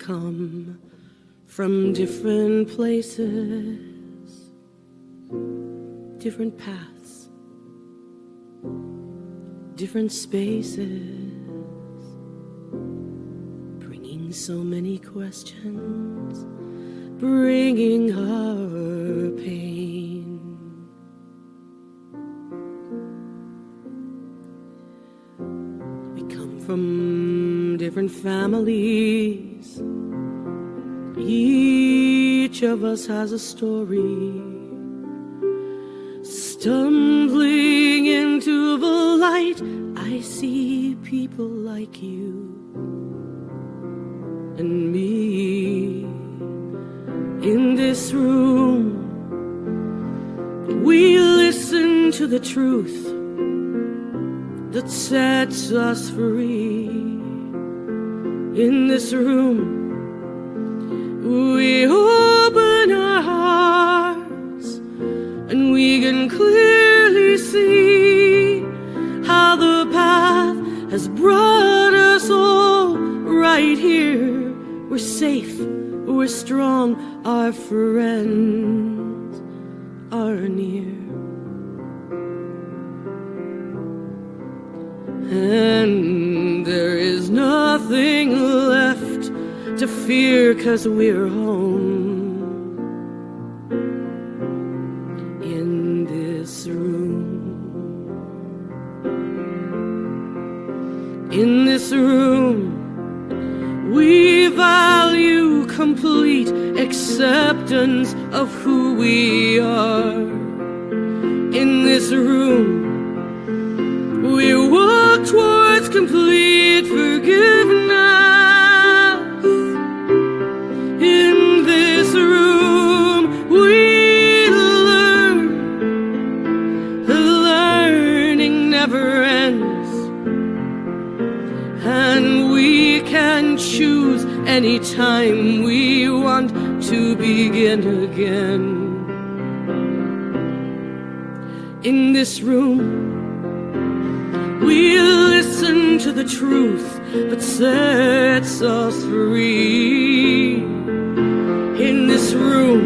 come from different places, different paths, different spaces, bringing so many questions, bringing our pain. We come from different families. Each of us has a story. Stumbling into the light, I see people like you and me. In this room, we listen to the truth that sets us free. In this room, we open our hearts and we can clearly see how the path has brought us all right here. We're safe, we're strong, our friends are near. And there is nothing left to fear, 'cause we're home in this room. In this room, we value complete acceptance of who we are. In this room, we walk towards complete forgiveness. In this room, we learn. The learning never ends. And we can choose anytime we want to begin again. In this room, we listen to the truth that sets us free. In this room,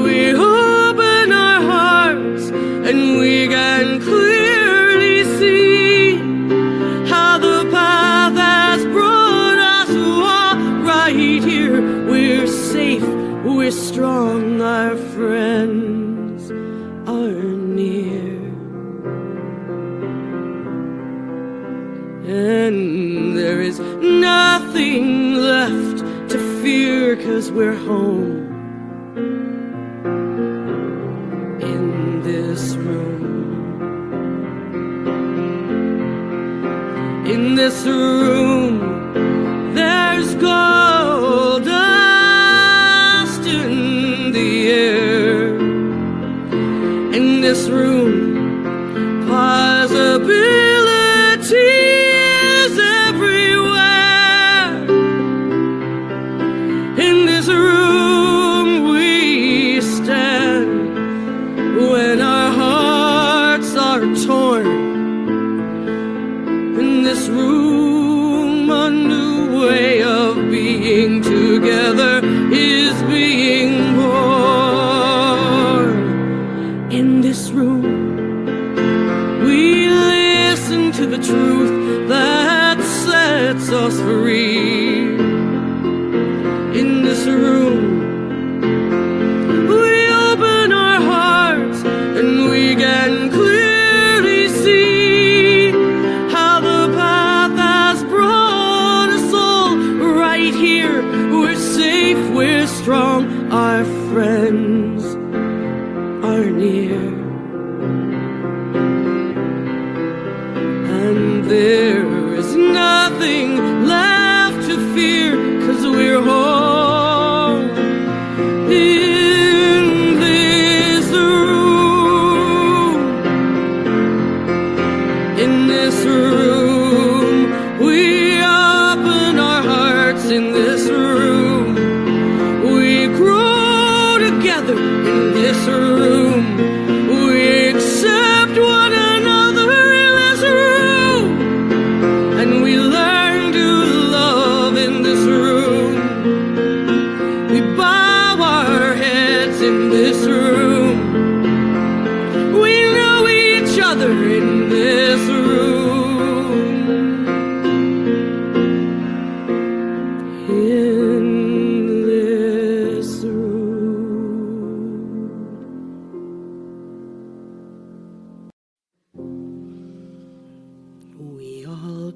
we open our hearts and we can clearly see how the path has brought us all right here. We're safe, we're strong, our friends are near. And there is nothing left to fear, 'cause we're home in this room. In this room, there's gold dust in the air. In this room, possibility torn. In this room, a new way of being together is being born. In this room, we listen to the truth that sets us free. In this room, we open our hearts and we can clearly see how the path has brought us all right here. We're safe, we're strong, our friends are near. And there is nothing left to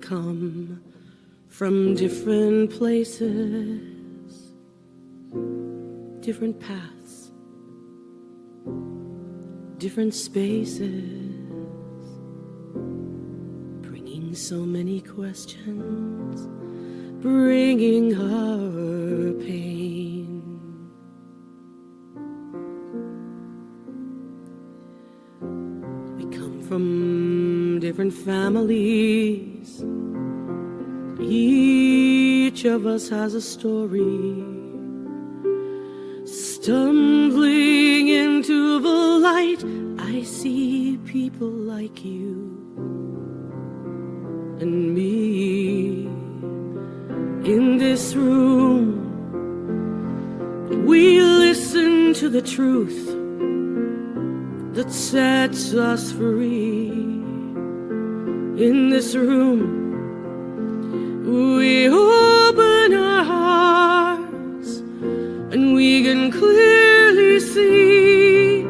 come from different places, different paths, different spaces, bringing so many questions, bringing our pain. We come from different families. Each of us has a story. Stumbling into the light, I see people like you and me. In this room, we listen to the truth that sets us free. In this room, we open our hearts and we can clearly see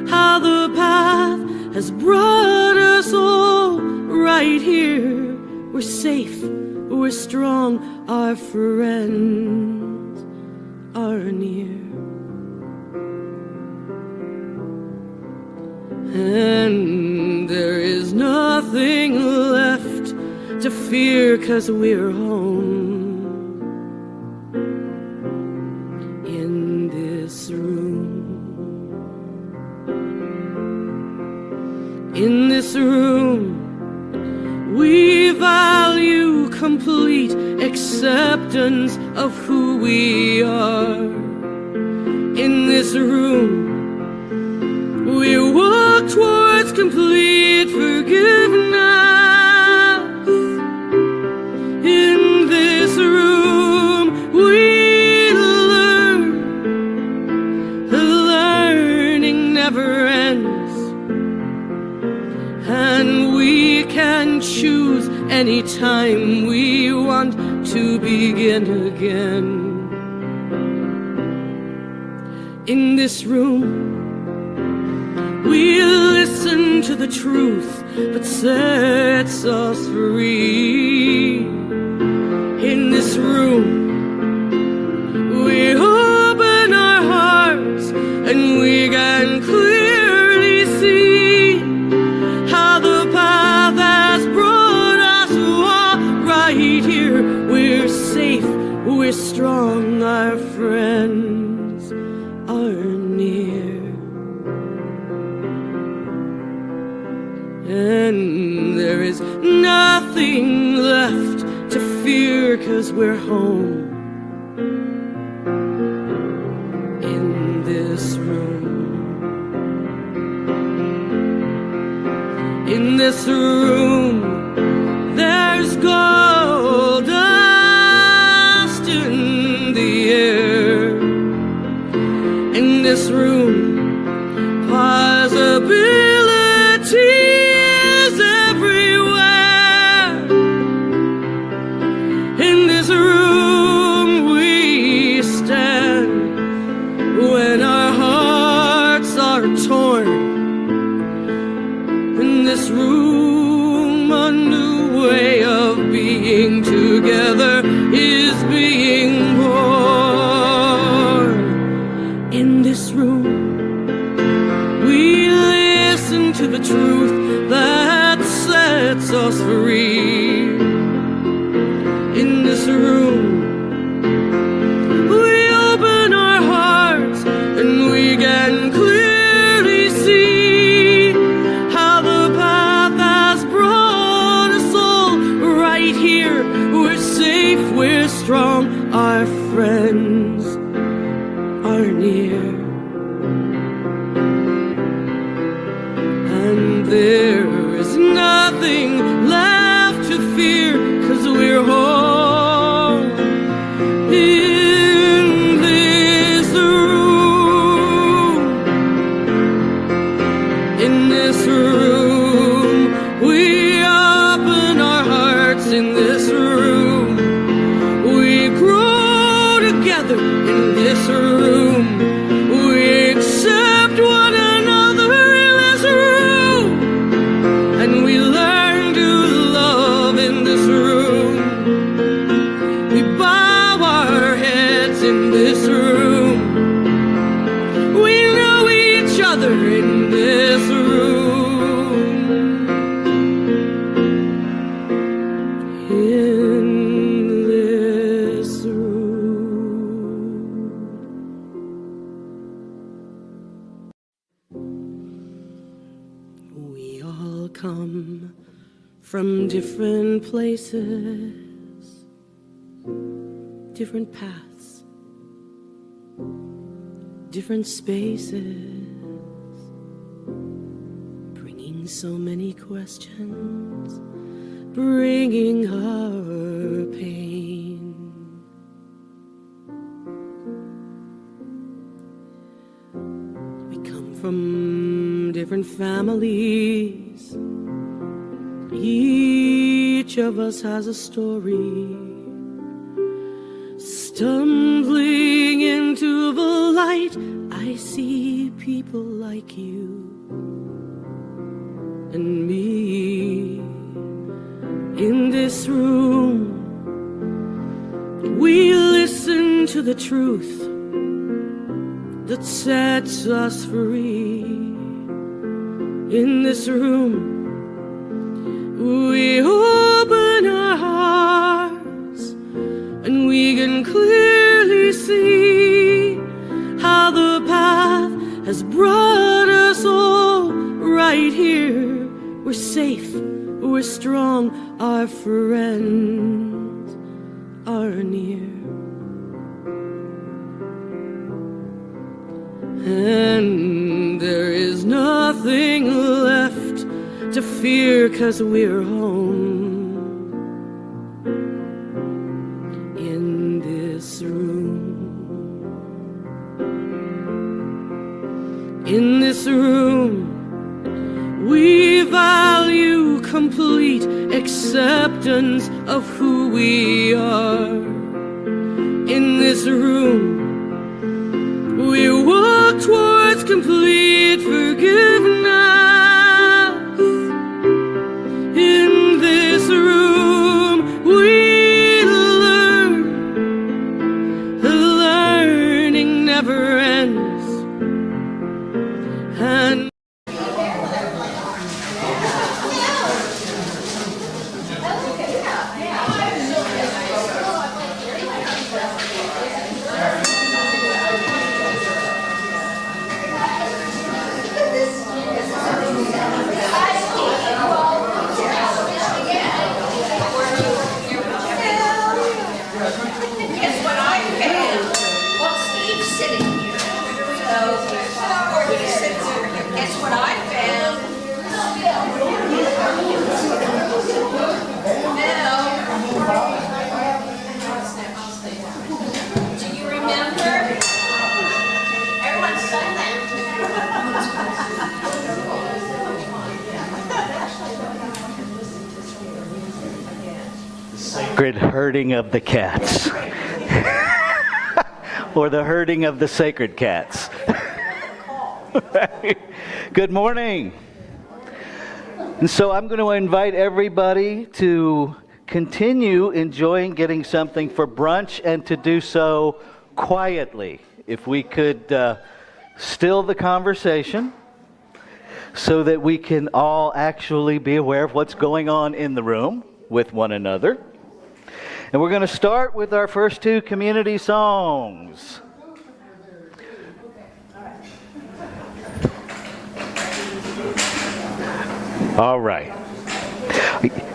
how the path has brought us all right here. We're safe, we're strong, our friends are near. And there is nothing left to fear, 'cause we're home in this room. In this room, we value complete acceptance of who we are. In this room, we walk towards complete forgiveness. In this room, we learn. The learning never ends. And we can choose anytime we want to begin again. In this room, we listen to the truth that sets us free. In this room, we open our hearts and we can clearly see how the path has brought us all right here. We're safe, we're strong, our friends are near. And there is nothing left to fear, 'cause we're home in this room. In this room, there's gold dust in the air. In this room, possibilities everywhere. In this room we stand when our hearts are torn. In this room, a new way of being together is being born. In this room, we listen to the truth that sets us free. In this room, we open our hearts and we can clearly see how the path has brought us all right here. We're safe, we're strong, from different places, different paths, different spaces, bringing so many questions, bringing our pain. We come from different families. Each of us has a story. Stumbling into the light, I see people like you and me. In this room, we listen to the truth that sets us free. In this room, we open our hearts and we can clearly see how the path has brought us all right here. We're safe, we're strong, our friends are near. And there is nothing left to fear, 'cause we're home in this room. In this room, we value complete acceptance of who we are. In this room, we walk towards complete forgiveness. In this room, we learn. Learning never ends. And sacred herding of the cats. Or the herding of the sacred cats. Good morning. And so I'm going to invite everybody to continue enjoying getting something for brunch, and to do so quietly. If we could still the conversation so that we can all actually be aware of what's going on in the room with one another. And we're going to start with our first two community songs. All right.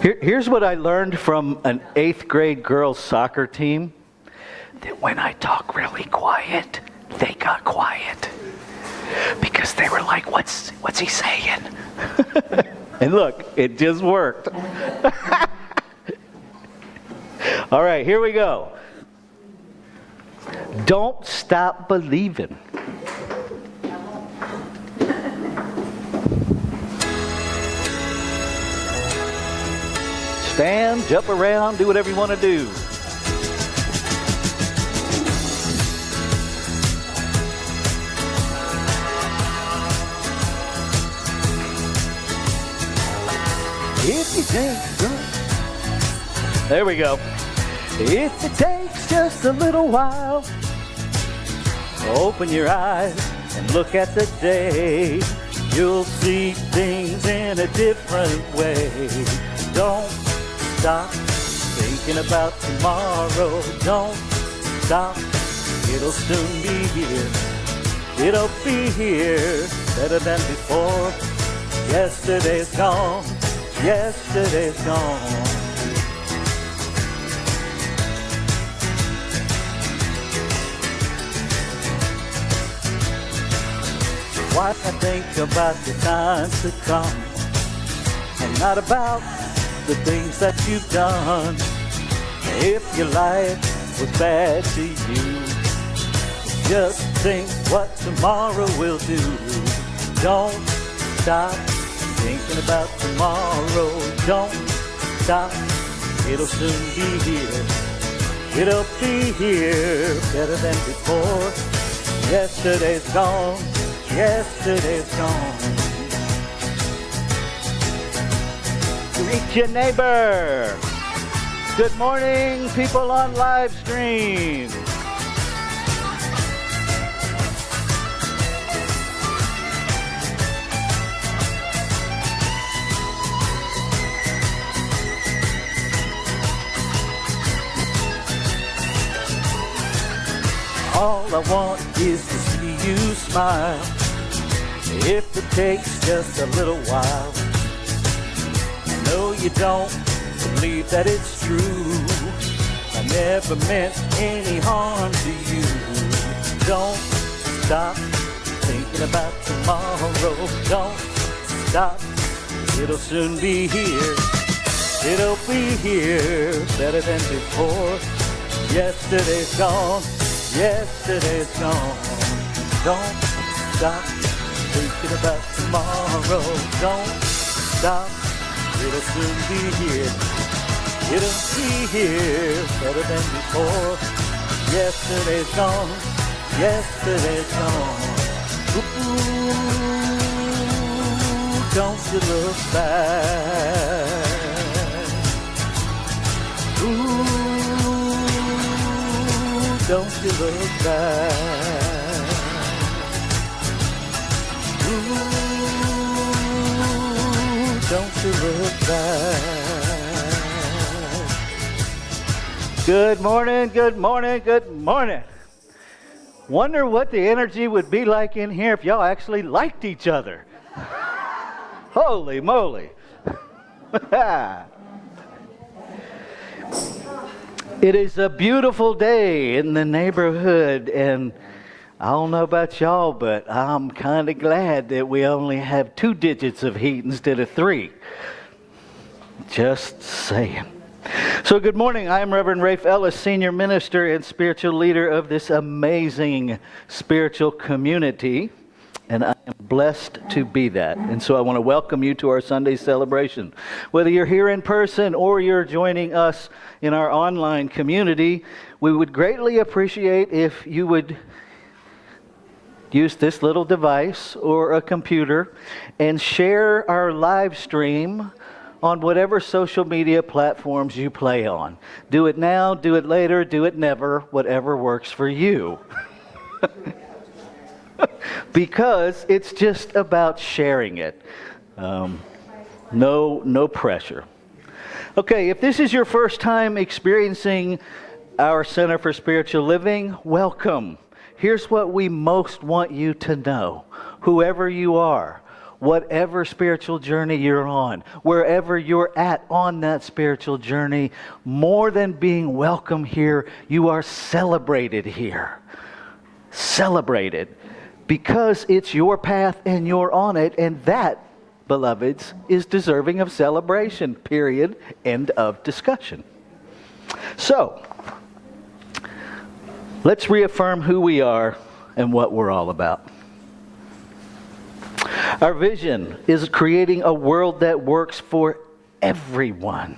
Here's what I learned from an 8th grade girls soccer team. That when I talk really quiet, they got quiet. Because they were like, what's he saying? And look, it just worked. All right, here we go. Don't stop believing. Stand, jump around, do whatever you want to do. If you take, there we go. If it takes just a little while, open your eyes and look at the day. You'll see things in a different way. Don't stop thinking about tomorrow. Don't stop, it'll soon be here. It'll be here better than before. Yesterday's gone, Yesterday's gone. Why I think about the times to come and not about the things that you've done. If your life was bad to you, just think what tomorrow will do. Don't stop thinking about tomorrow. Don't stop, it'll soon be here. It'll be here better than before. Yesterday's gone. Yesterday's gone. Greet your neighbor. Good morning, people on live stream. All I want is to see you smile. If it takes just a little while. I know you don't believe that it's true. I never meant any harm to you. Don't stop thinking about tomorrow. Don't stop, it'll soon be here. It'll be here better than before. Yesterday's gone. Yesterday's gone. Don't stop thinking about tomorrow. Don't stop, it'll soon be here. It'll be here better than before. Yesterday's gone. Yesterday's gone. Ooh, don't you look back. Ooh, don't you look back. Ooh, don't you look back. Good morning, good morning, good morning. Wonder what the energy would be like in here if y'all actually liked each other. Holy moly. It is a beautiful day in the neighborhood, and I don't know about y'all, but I'm kind of glad that we only have 2 digits of heat instead of 3. Just saying. So good morning. I am Reverend Rafe Ellis, Senior Minister and Spiritual Leader of this amazing spiritual community, and I am blessed to be that. And so I want to welcome you to our Sunday celebration. Whether you're here in person or you're joining us in our online community, we would greatly appreciate if you would use this little device or a computer and share our live stream on whatever social media platforms you play on. Do it now, do it later, do it never, whatever works for you. Because it's just about sharing it. No pressure. Okay, if this is your first time experiencing our Center for Spiritual Living, welcome. Here's what we most want you to know. Whoever you are, whatever spiritual journey you're on, wherever you're at on that spiritual journey, more than being welcome here, you are celebrated here. Celebrated. Because it's your path and you're on it, and that, beloveds, is deserving of celebration, period, end of discussion. So, let's reaffirm who we are and what we're all about. Our vision is creating a world that works for everyone.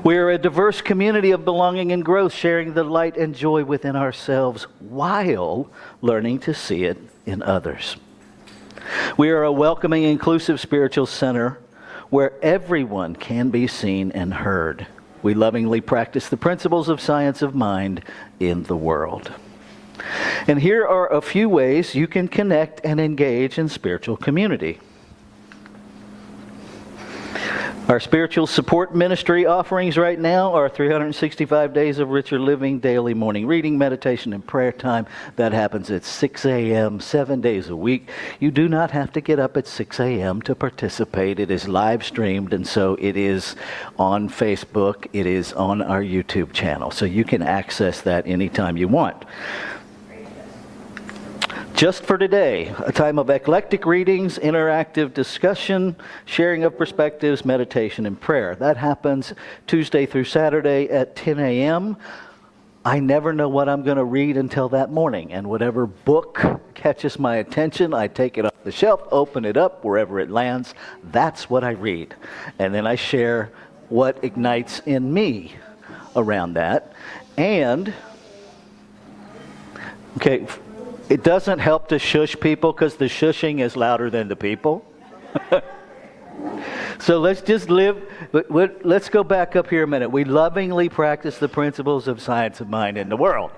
We are a diverse community of belonging and growth, sharing the light and joy within ourselves while learning to see it in others. We are a welcoming, inclusive spiritual center where everyone can be seen and heard. We lovingly practice the principles of science of mind in the world. And here are a few ways you can connect and engage in spiritual community. Our spiritual support ministry offerings right now are 365 days of richer living, daily morning reading, meditation, and prayer time. That happens at 6 a.m., 7 days a week. You do not have to get up at 6 a.m. to participate. It is live streamed, and so it is on Facebook. It is on our YouTube channel, so you can access that anytime you want. Just for today, a time of eclectic readings, interactive discussion, sharing of perspectives, meditation, and prayer. That happens Tuesday through Saturday at 10 a.m. I never know what I'm going to read until that morning, and whatever book catches my attention, I take it off the shelf, open it up, wherever it lands. That's what I read. And then I share what ignites in me around that. And, okay, it doesn't help to shush people because the shushing is louder than the people. So let's just live, let's go back up here a minute. We lovingly practice the principles of science of mind in the world.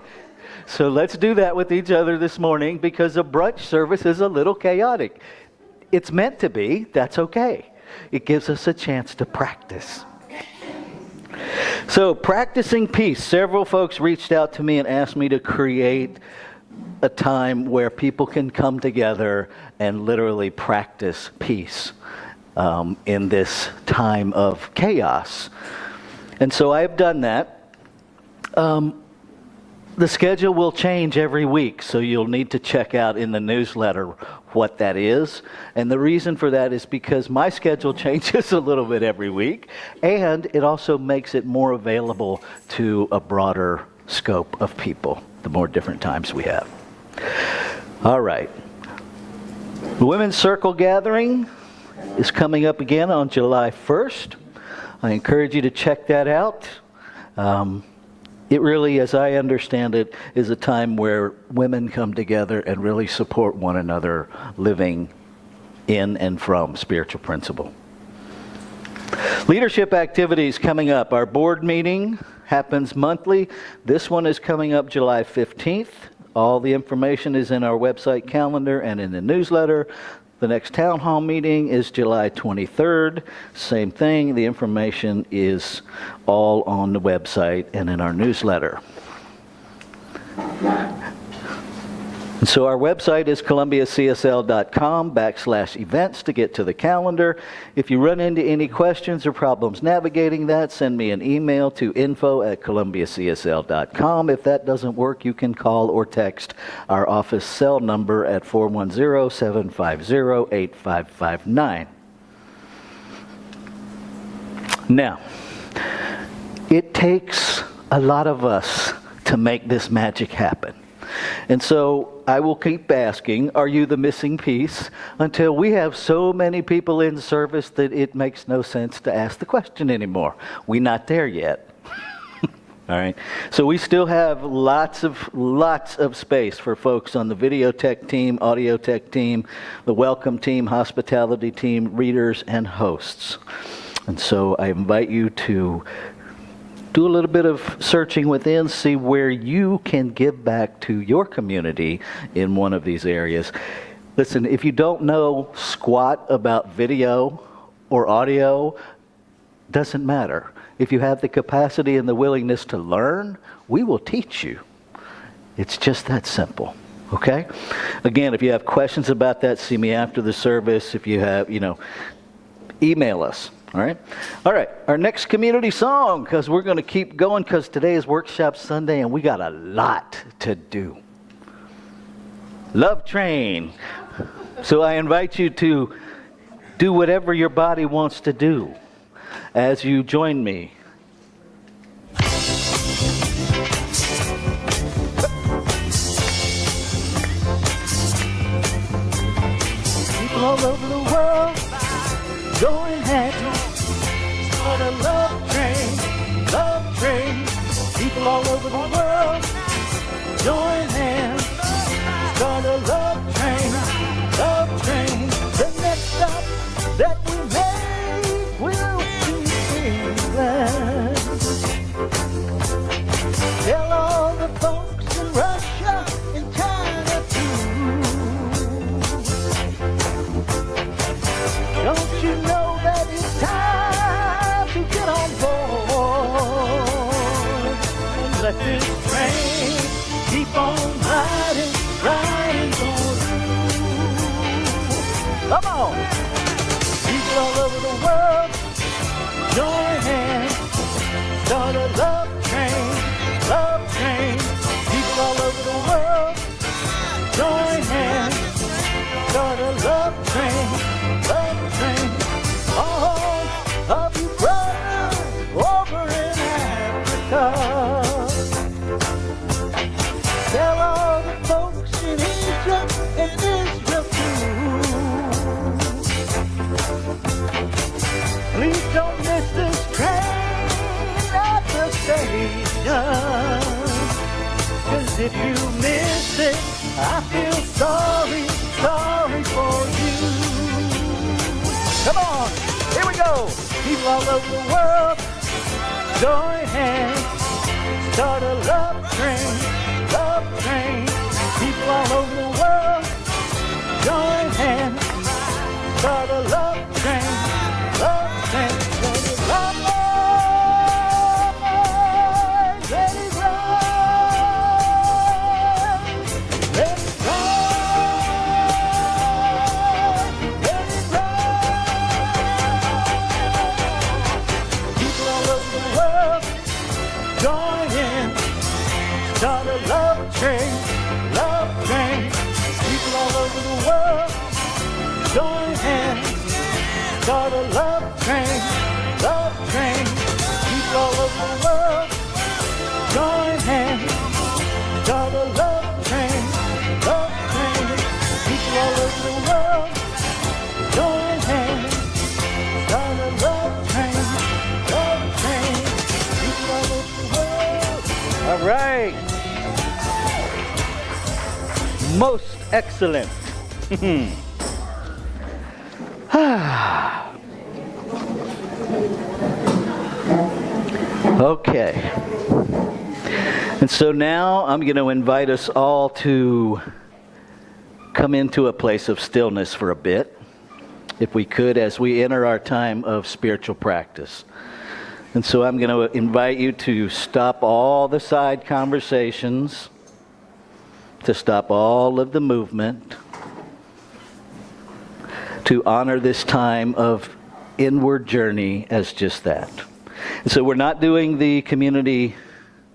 So let's do that with each other this morning because a brunch service is a little chaotic. It's meant to be, that's okay. It gives us a chance to practice. So practicing peace. Several folks reached out to me and asked me to create a time where people can come together and literally practice peace in this time of chaos. And so I've done that. The schedule will change every week, so you'll need to check out in the newsletter what that is. And the reason for that is because my schedule changes a little bit every week, and it also makes it more available to a broader scope of people, the more different times we have. All right. The Women's Circle Gathering is coming up again on July 1st. I encourage you to check that out. It really, as I understand it, is a time where women come together and really support one another living in and from spiritual principle. Leadership activities coming up. Our board meeting happens monthly. This one is coming up July 15th. All the information is in our website calendar and in the newsletter. The next town hall meeting is July 23rd. Same thing, the information is all on the website and in our newsletter. And so our website is columbiacsl.com/events to get to the calendar. If you run into any questions or problems navigating that, send me an email to info@columbiacsl.com. If that doesn't work, you can call or text our office cell number at 410-750-8559. Now, it takes a lot of us to make this magic happen. And so I will keep asking, are you the missing piece? Until we have so many people in service that it makes no sense to ask the question anymore. We're not there yet. All right. So we still have lots of space for folks on the video tech team, audio tech team, the welcome team, hospitality team, readers, and hosts. And so I invite you to do a little bit of searching within, see where you can give back to your community in one of these areas. Listen, if you don't know squat about video or audio, doesn't matter. If you have the capacity and the willingness to learn, we will teach you. It's just that simple, okay? Again, if you have questions about that, see me after the service. If you have, email us. All right. Our next community song, because we're going to keep going because today is Workshop Sunday and we got a lot to do. Love Train. So I invite you to do whatever your body wants to do as you join me. People all over the world join hands on a love train. People all over the world join hands, start a love train. The next stop that we make will be England. Start a love train, love train. People all over the world, join hands. Start a love train, love train. All of you brothers over in Africa. Tell all the folks in Egypt and Israel too. Please don't miss this train at the station. 'Cause if you miss it, I feel sorry, sorry for you. Come on, here we go. People all over the world, join hands. Start a love train, love train. People all over the world, join hands. Start a love train, love train. Let it ride, let it ride, let it ride, let it ride. People all over the world, join in. Start a love train, love train. People all over the world, join hands. Start a love train, love train. People all over the world, join hands. Start a love train, love train. People all over the world, join hands. Start a love train, love train. People all over the world. All right. Most excellent. Okay. And so now I'm going to invite us all to come into a place of stillness for a bit, if we could, as we enter our time of spiritual practice. And so I'm going to invite you to stop all the side conversations, to stop all of the movement, to honor this time of inward journey as just that. And so we're not doing the community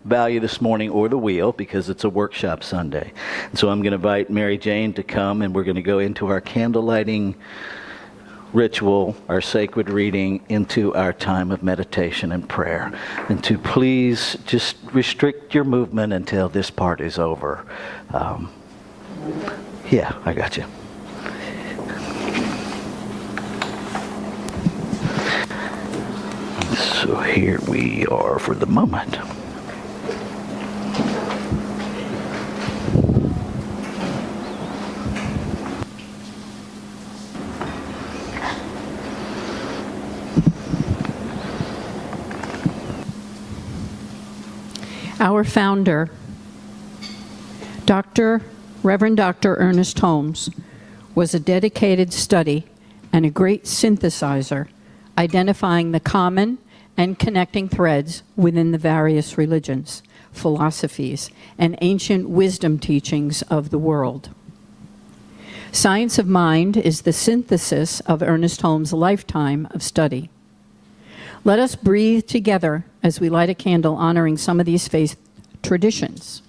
value this morning or the wheel because it's a workshop Sunday. And so I'm going to invite Mary Jane to come, and we're going to go into our candle lighting ritual, our sacred reading, into our time of meditation and prayer. And to please just restrict your movement until this part is over. Yeah, I got you. So here we are for the moment. Our founder, Reverend Dr. Ernest Holmes, was a dedicated study and a great synthesizer, identifying the common and connecting threads within the various religions, philosophies, and ancient wisdom teachings of the world. Science of Mind is the synthesis of Ernest Holmes' lifetime of study. Let us breathe together as we light a candle honoring some of these faith traditions.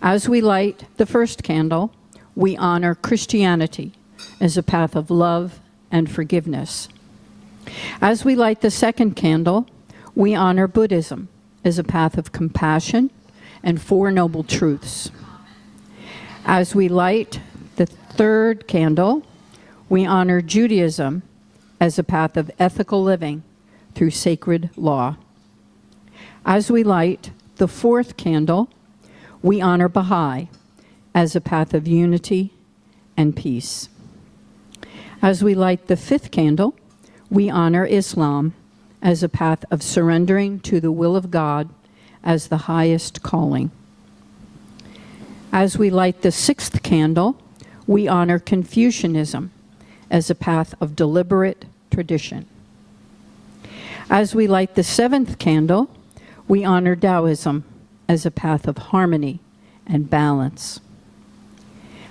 As we light the first candle, we honor Christianity as a path of love and forgiveness. As we light the second candle, we honor Buddhism as a path of compassion and Four Noble Truths. As we light the third candle, we honor Judaism as a path of ethical living through sacred law. As we light the fourth candle, we honor Baha'i as a path of unity and peace. As we light the fifth candle, we honor Islam as a path of surrendering to the will of God as the highest calling. As we light the sixth candle, we honor Confucianism as a path of deliberate tradition. As we light the seventh candle, we honor Taoism as a path of harmony and balance.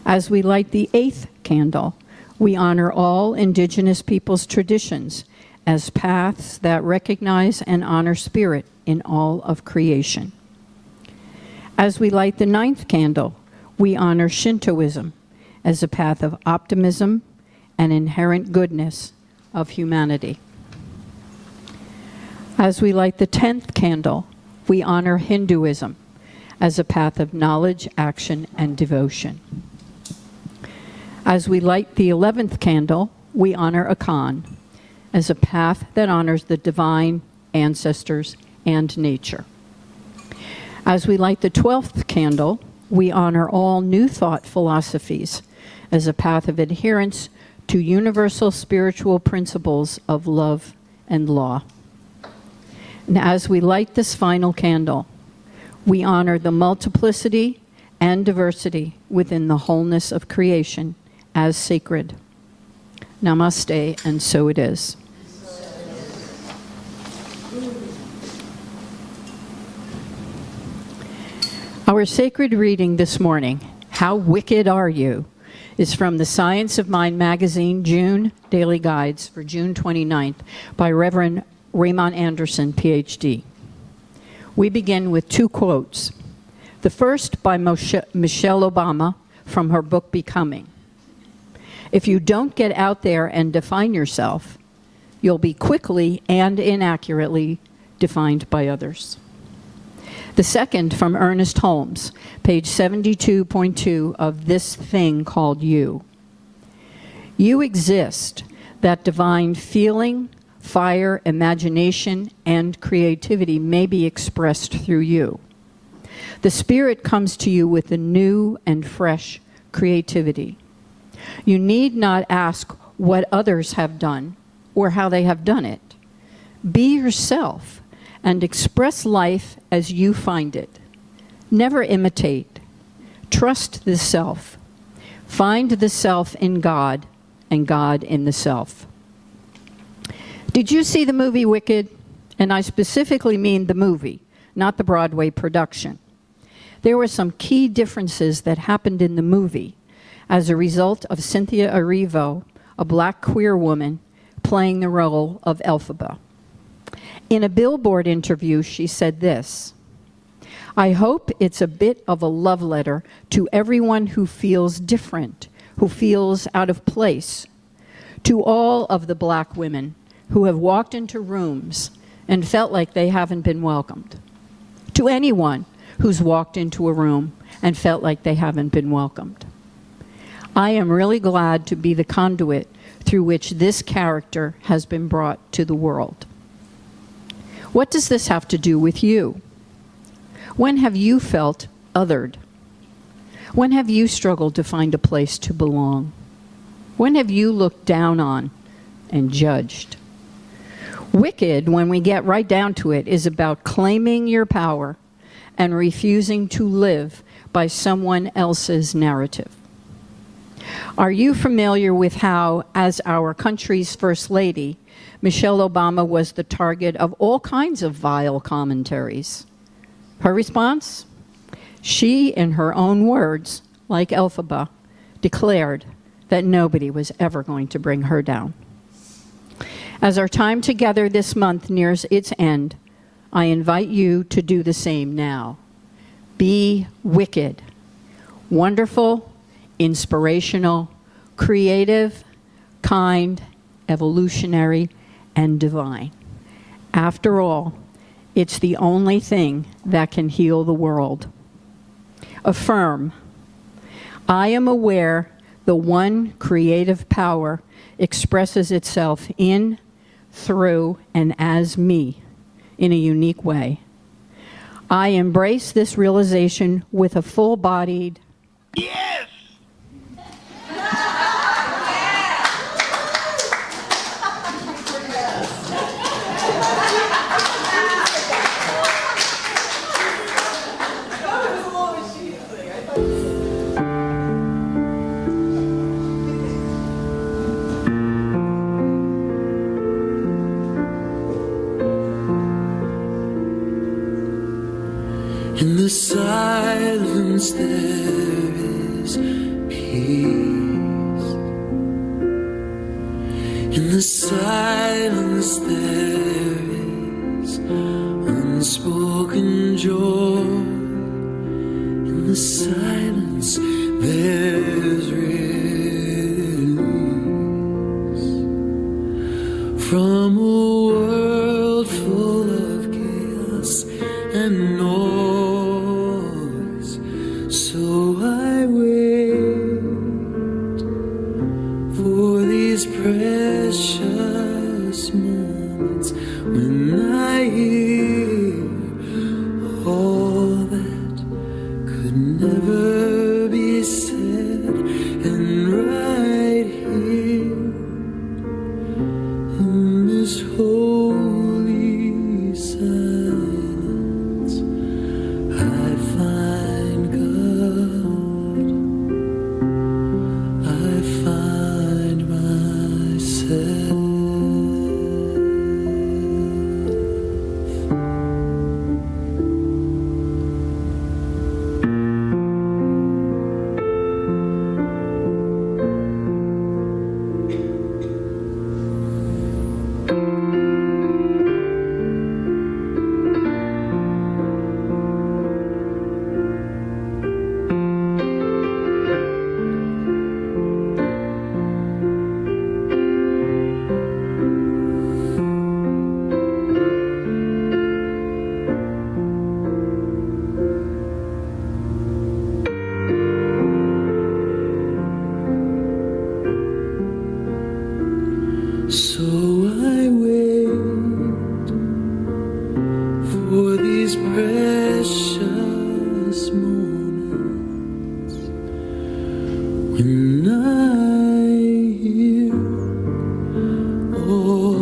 As we light the eighth candle, we honor all indigenous peoples' traditions as paths that recognize and honor spirit in all of creation. As we light the 9th candle, we honor Shintoism as a path of optimism and inherent goodness of humanity. As we light the 10th candle, we honor Hinduism as a path of knowledge, action, and devotion. As we light the 11th candle, we honor Akan as a path that honors the divine, ancestors, and nature. As we light the 12th candle, we honor all New Thought philosophies as a path of adherence to universal spiritual principles of love and law. And as we light this final candle, we honor the multiplicity and diversity within the wholeness of creation as sacred. Namaste, and so it is. Our sacred reading this morning, How Wicked Are You?, is from the Science of Mind magazine June Daily Guides for June 29th by Reverend Raymond Anderson, PhD. We begin with 2 quotes. The first by Michelle Obama from her book Becoming. If you don't get out there and define yourself, you'll be quickly and inaccurately defined by others. The second from Ernest Holmes, page 72.2 of This Thing Called You. You exist, that divine feeling, fire, imagination, and creativity may be expressed through you. The Spirit comes to you with a new and fresh creativity. You need not ask what others have done or how they have done it. Be yourself and express life as you find it. Never imitate. Trust the self. Find the self in God and God in the self. Did you see the movie Wicked? And I specifically mean the movie, not the Broadway production. There were some key differences that happened in the movie as a result of Cynthia Erivo, a black queer woman, playing the role of Elphaba. In a Billboard interview, she said this: I hope it's a bit of a love letter to everyone who feels different, who feels out of place, to all of the black women who have walked into rooms and felt like they haven't been welcomed, to anyone who's walked into a room and felt like they haven't been welcomed. I am really glad to be the conduit through which this character has been brought to the world. What does this have to do with you? When have you felt othered? When have you struggled to find a place to belong? When have you looked down on and judged? Wicked, when we get right down to it, is about claiming your power and refusing to live by someone else's narrative. Are you familiar with how, as our country's First Lady, Michelle Obama was the target of all kinds of vile commentaries? Her response? She, in her own words, like Elphaba, declared that nobody was ever going to bring her down. As our time together this month nears its end, I invite you to do the same now. Be wicked, wonderful, inspirational, creative, kind, evolutionary, and divine. After all, it's the only thing that can heal the world. Affirm, I am aware the one creative power expresses itself in, through, and as me in a unique way. I embrace this realization with a full-bodied yes! In the silence there is peace. In the silence there is unspoken joy. In the silence there's release from a world full of chaos and noise. So I wait for these precious moments when I hear all that could never be said, and right here in this holy silence I find God, I find myself. So I wait for these precious moments when I hear all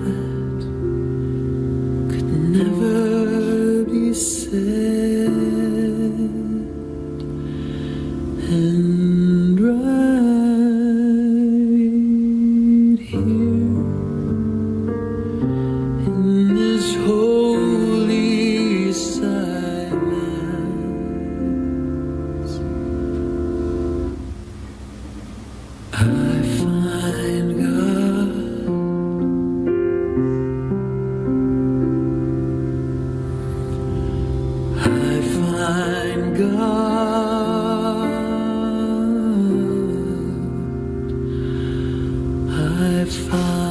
that could never be said, and right here in this holy silence I find God, I find God, I find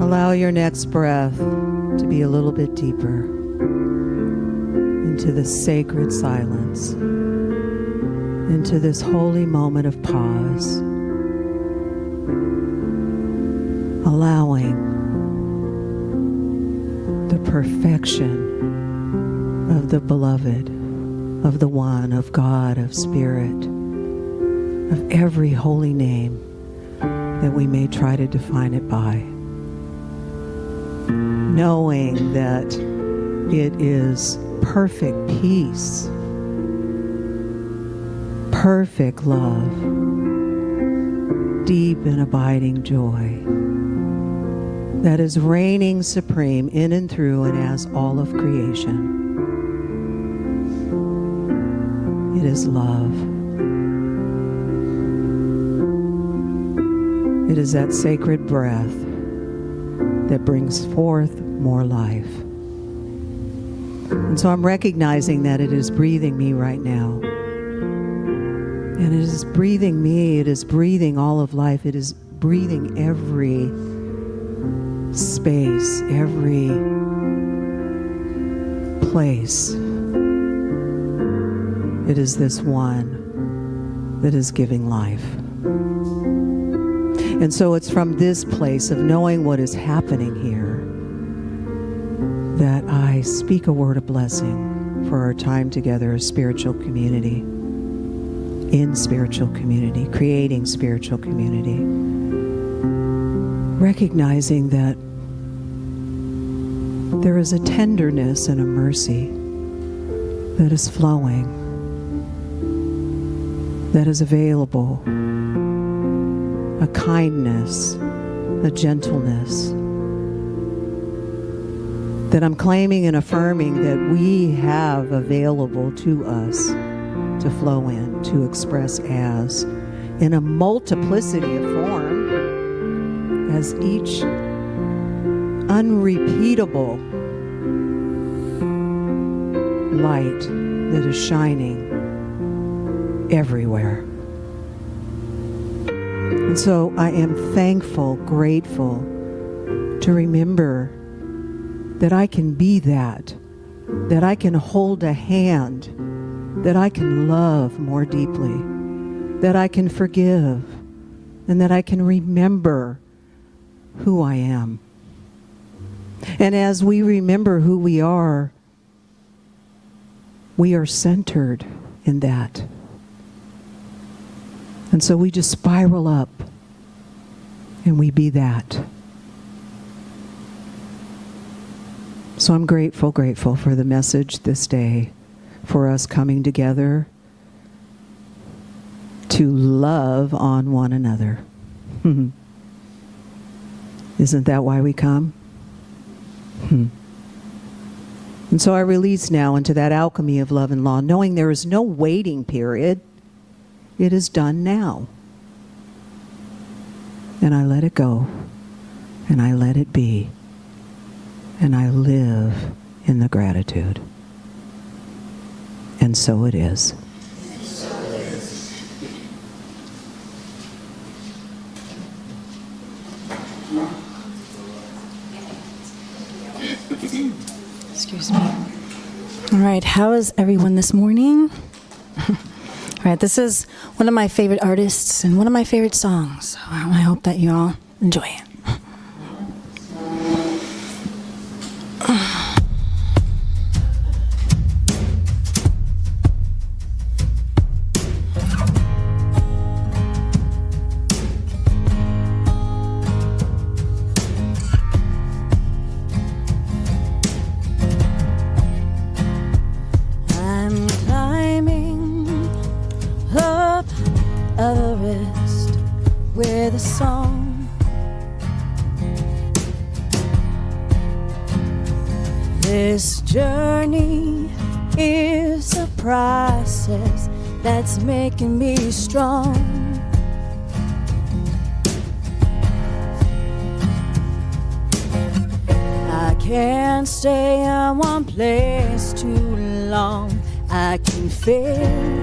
Allow your next breath to be a little bit deeper into the sacred silence. into this holy moment of pause, allowing the perfection of the beloved, of the one, of God, of Spirit, of every holy name that we may try to define it by, knowing that it is perfect peace, perfect love, deep and abiding joy that is reigning supreme in and through and as all of creation. It is love. It is that sacred breath that brings forth more life. And so I'm recognizing that it is breathing me right now. And it is breathing me, it is breathing all of life, it is breathing every space, every place. It is this one that is giving life. And so it's from this place of knowing what is happening here that I speak a word of blessing for our time together as spiritual community, in spiritual community, creating spiritual community, recognizing that there is a tenderness and a mercy that is flowing, that is available, a kindness, a gentleness, that I'm claiming and affirming that we have available to us to flow in, to express as, in a multiplicity of form, as each unrepeatable light that is shining everywhere. And so I am thankful, grateful to remember that I can be that I can hold a hand, that I can love more deeply, that I can forgive, and that I can remember who I am. And as we remember who we are centered in that. And so we just spiral up and we be that. So I'm grateful for the message this day, for us coming together to love on one another. Isn't that why we come? And so I release now into that alchemy of love and law, knowing there is no waiting period. It is done now. And I let it go, and I let it be, and I live in the gratitude. And so it is. Excuse me. All right, how is everyone this morning? All right, this is one of my favorite artists and one of my favorite songs. So I hope that you all enjoy it. Everest with a song. This journey is a process that's making me strong. I can't stay in one place too long. I can feel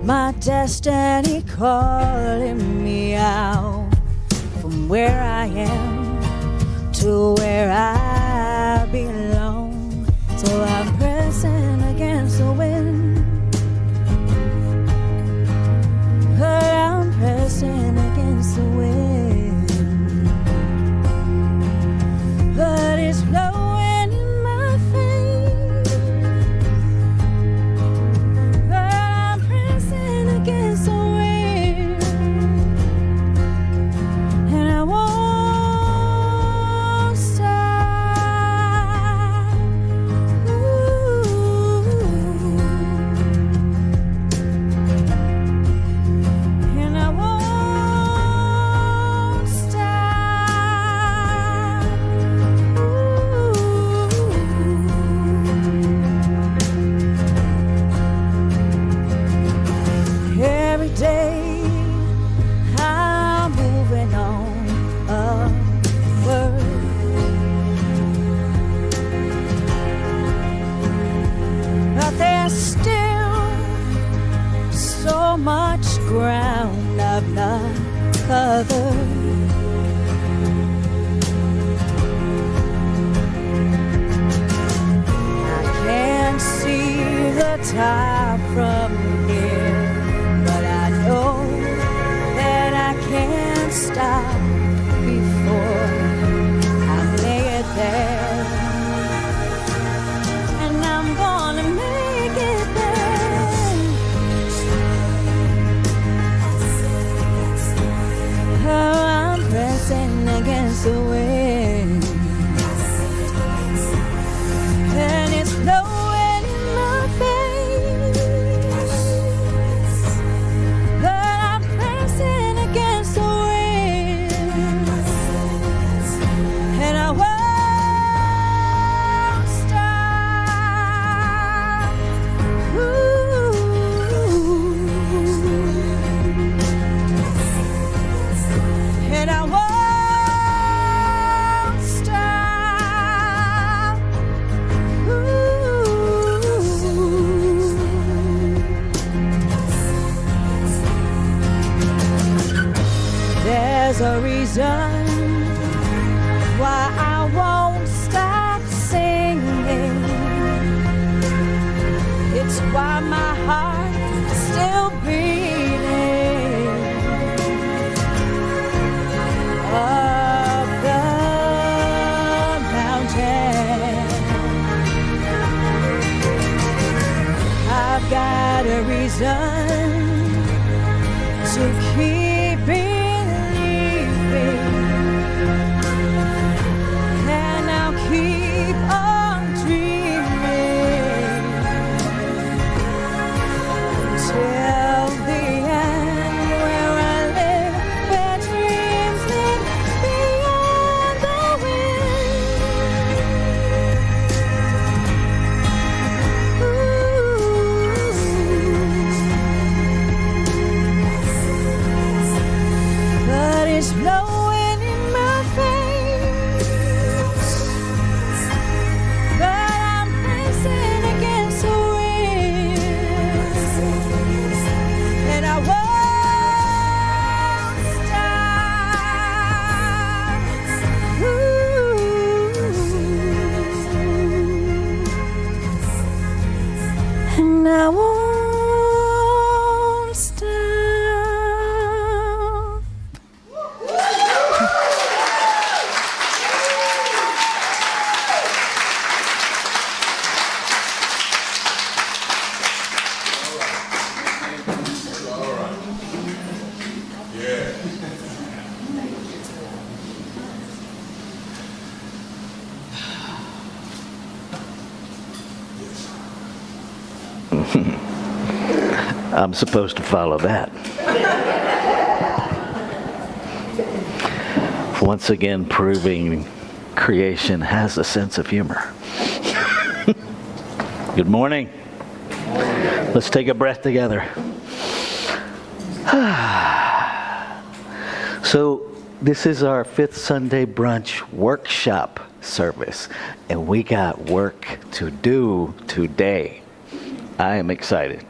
my destiny calling me out from where I am to where I belong. So I'm pressing against the wind, far from here, but I know that I can't stop before I make it there, and I'm gonna make it there. Oh, I'm pressing against the wind, and it's blowing in my face, but I'm pressing against the wind, and I won't stop. Ooh. And I won't stop. There's a reason why I won't stop singing. It's why my heart's still beating. Up the mountain, I've got a reason to keep believing, and I'll keep on dreaming till the end, where I live, where dreams live beyond the wind. But it's blowing in my face, but I'm pressing against the wind, and I won't stop. Ooh. And I won't stop. I'm supposed to follow that. Once again, proving creation has a sense of humor. Good morning. Let's take a breath together. So, this is our 5th Sunday brunch workshop service, and we got work to do today. I am excited.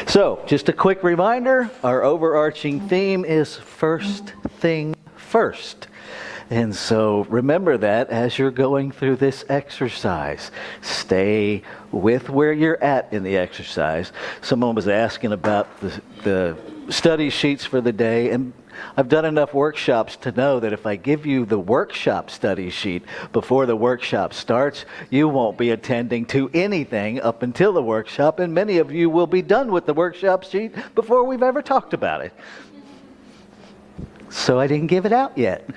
So, just a quick reminder, our overarching theme is first thing first. And so remember that as you're going through this exercise. Stay with where you're at in the exercise. Someone was asking about the study sheets for the day, and I've done enough workshops to know that if I give you the workshop study sheet before the workshop starts, you won't be attending to anything up until the workshop, and many of you will be done with the workshop sheet before we've ever talked about it. So I didn't give it out yet.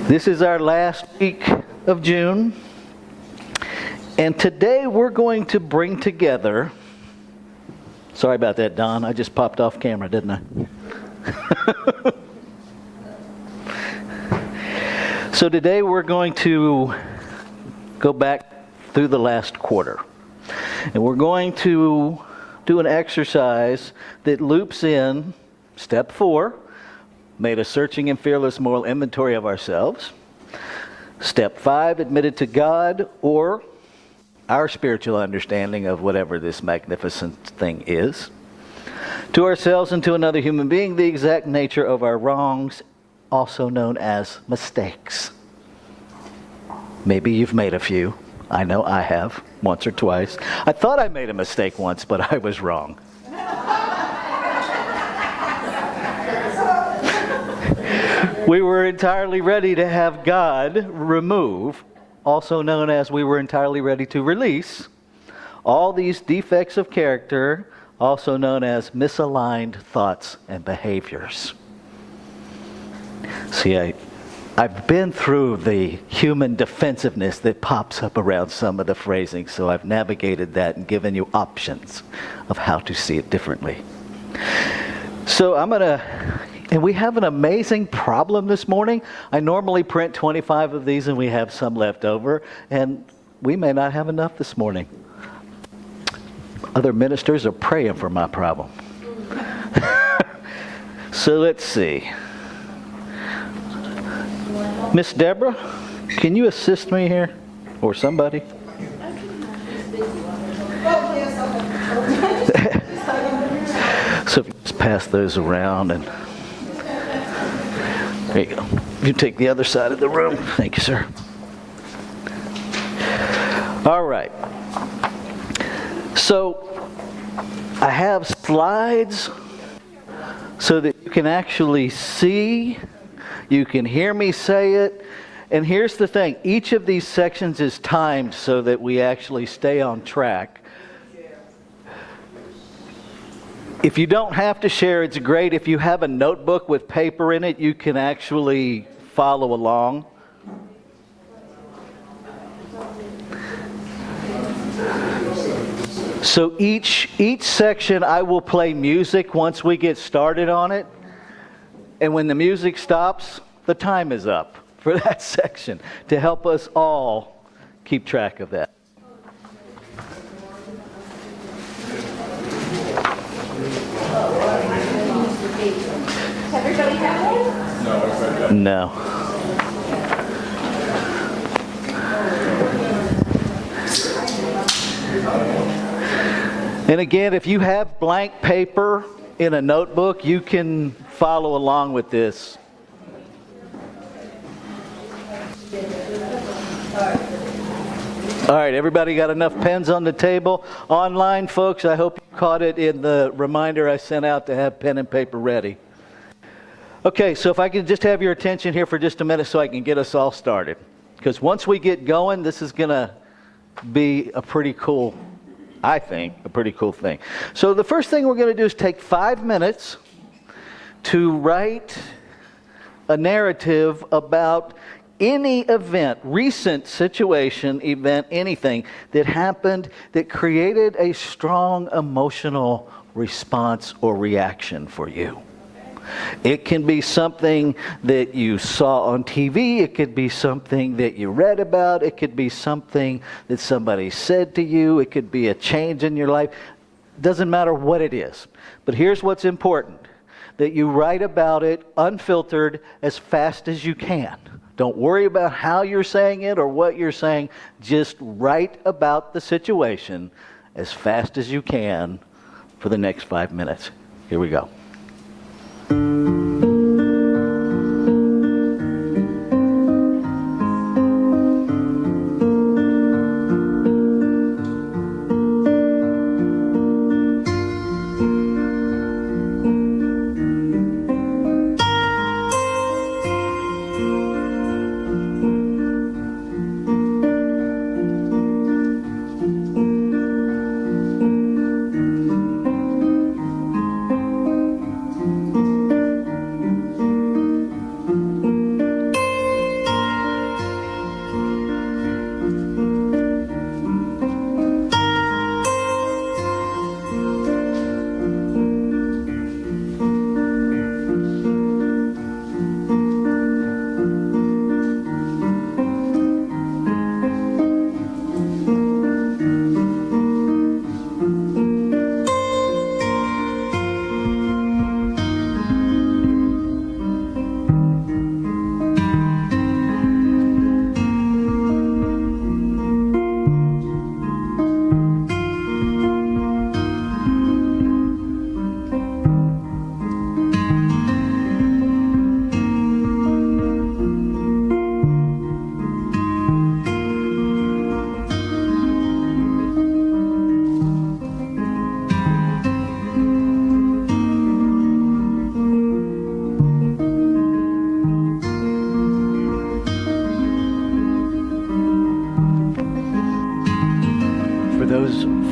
This is our last week of June, and today we're going to bring together. Sorry about that, Don. I just popped off camera, didn't I? So today we're going to go back through the last quarter. And we're going to do an exercise that loops in step 4, made a searching and fearless moral inventory of ourselves. Step 5, admitted to God, or our spiritual understanding of whatever this magnificent thing is. To ourselves and to another human being, the exact nature of our wrongs, also known as mistakes. Maybe you've made a few. I know I have, once or twice. I thought I made a mistake once, but I was wrong. We were entirely ready to have God remove, also known as we were entirely ready to release, all these defects of character, also known as misaligned thoughts and behaviors. See, I've been through the human defensiveness that pops up around some of the phrasing, so I've navigated that and given you options of how to see it differently. So and we have an amazing problem this morning. I normally print 25 of these and we have some left over, and we may not have enough this morning. Other ministers are praying for my problem. So let's see. Miss Deborah, can you assist me here? Or somebody? So if you just pass those around, and there you go. You take the other side of the room. Thank you, sir. All right. So I have slides so that you can actually see, you can hear me say it. And here's the thing, each of these sections is timed so that we actually stay on track. If you don't have to share, it's great. If you have a notebook with paper in it, you can actually follow along. So each section I will play music once we get started on it. And when the music stops, the time is up for that section to help us all keep track of that. Everybody have one? No. And again, if you have blank paper in a notebook, you can follow along with this. All right, everybody got enough pens on the table? Online, folks, I hope you caught it in the reminder I sent out to have pen and paper ready. Okay, so if I could just have your attention here for just a minute so I can get us all started. Because once we get going, this is going to be a pretty cool, I think, a pretty cool thing. So the first thing we're going to do is take 5 minutes to write a narrative about any event, recent situation, event, anything that happened that created a strong emotional response or reaction for you. It can be something that you saw on TV. It could be something that you read about. It could be something that somebody said to you. It could be a change in your life. Doesn't matter what it is. But here's what's important, that you write about it unfiltered as fast as you can. Don't worry about how you're saying it or what you're saying. Just write about the situation as fast as you can for the next 5 minutes. Here we go.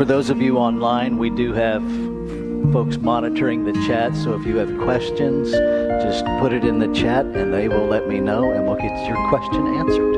For those of you online, we do have folks monitoring the chat, so if you have questions, just put it in the chat and they will let me know and we'll get your question answered.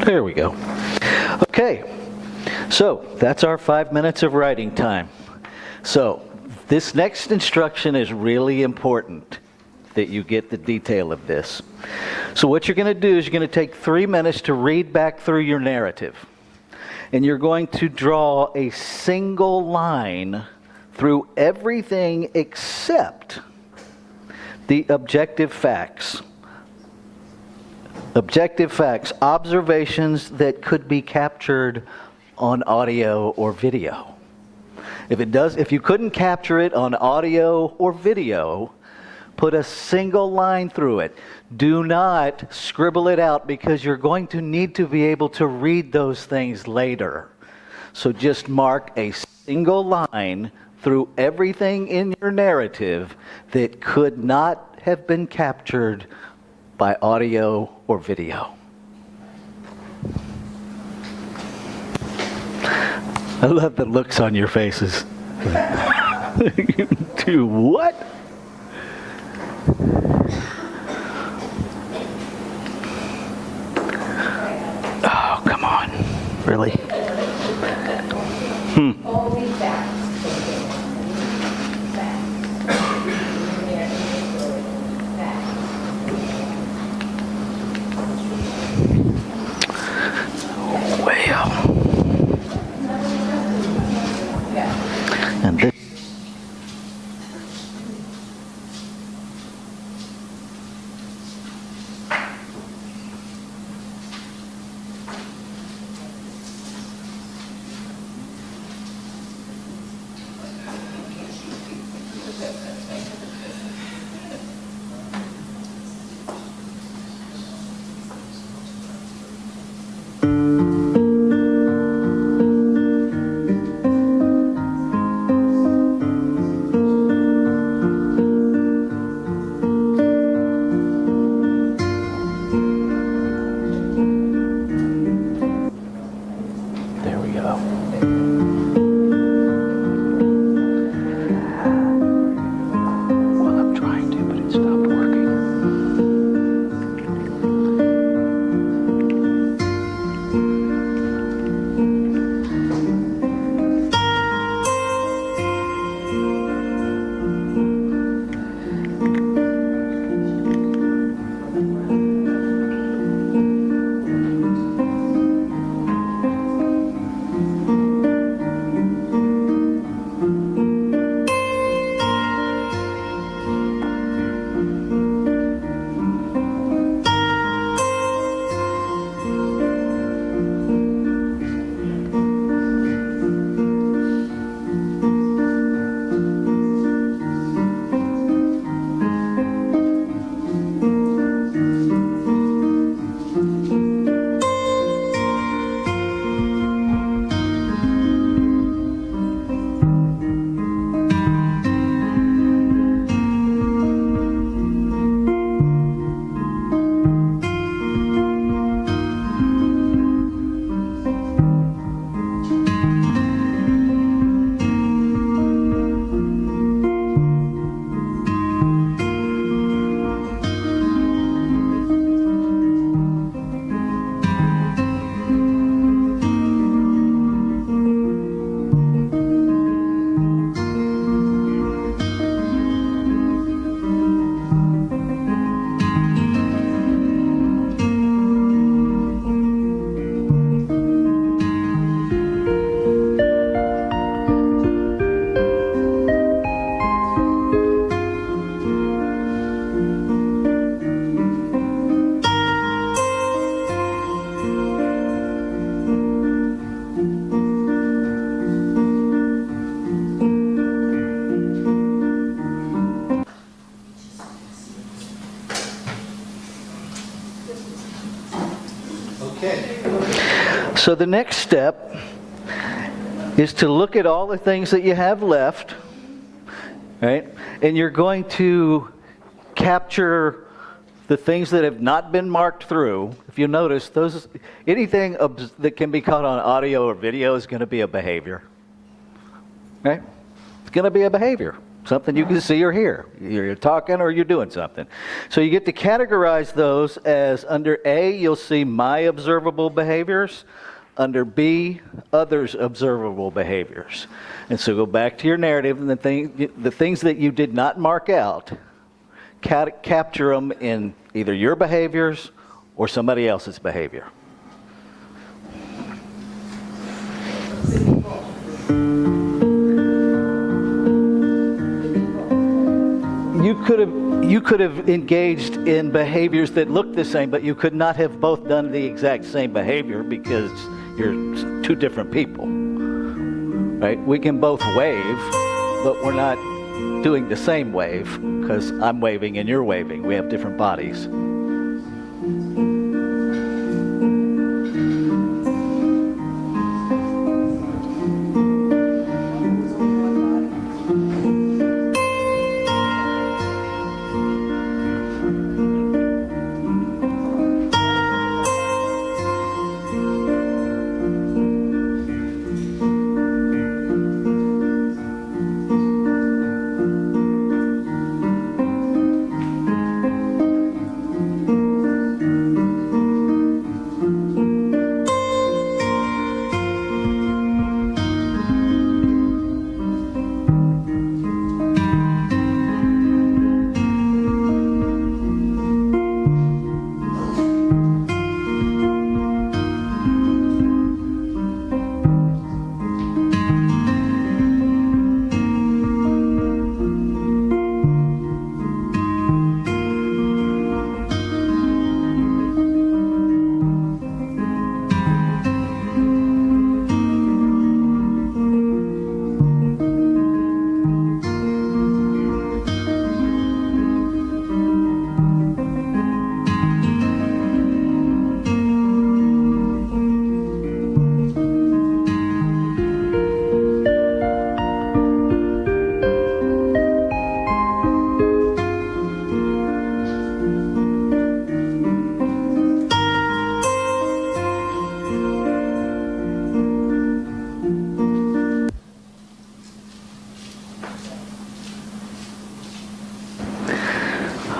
There we go. Okay, so that's our 5 minutes of writing time. So this next instruction is really important that you get the detail of this. So what you're going to do is you're going to take 3 minutes to read back through your narrative. And you're going to draw a single line through everything except the objective facts. Objective facts, observations that could be captured on audio or video. If you couldn't capture it on audio or video, put a single line through it. Do not scribble it out because you're going to need to be able to read those things later. So just mark a single line through everything in your narrative that could not have been captured by audio or video. I love the looks on your faces. Do what? Oh, come on. Really? Well. And this. So the next step is to look at all the things that you have left, right? And you're going to capture the things that have not been marked through. If you notice, anything that can be caught on audio or video is going to be a behavior, right? It's going to be a behavior, something you can see or hear. You're talking or you're doing something. So you get to categorize those as under A, you'll see my observable behaviors. Under B, others' observable behaviors. And so go back to your narrative, and the things that you did not mark out, capture them in either your behaviors or somebody else's behavior. You could have engaged in behaviors that looked the same, but you could not have both done the exact same behavior because you're two different people, right? We can both wave, but we're not doing the same wave because I'm waving and you're waving. We have different bodies.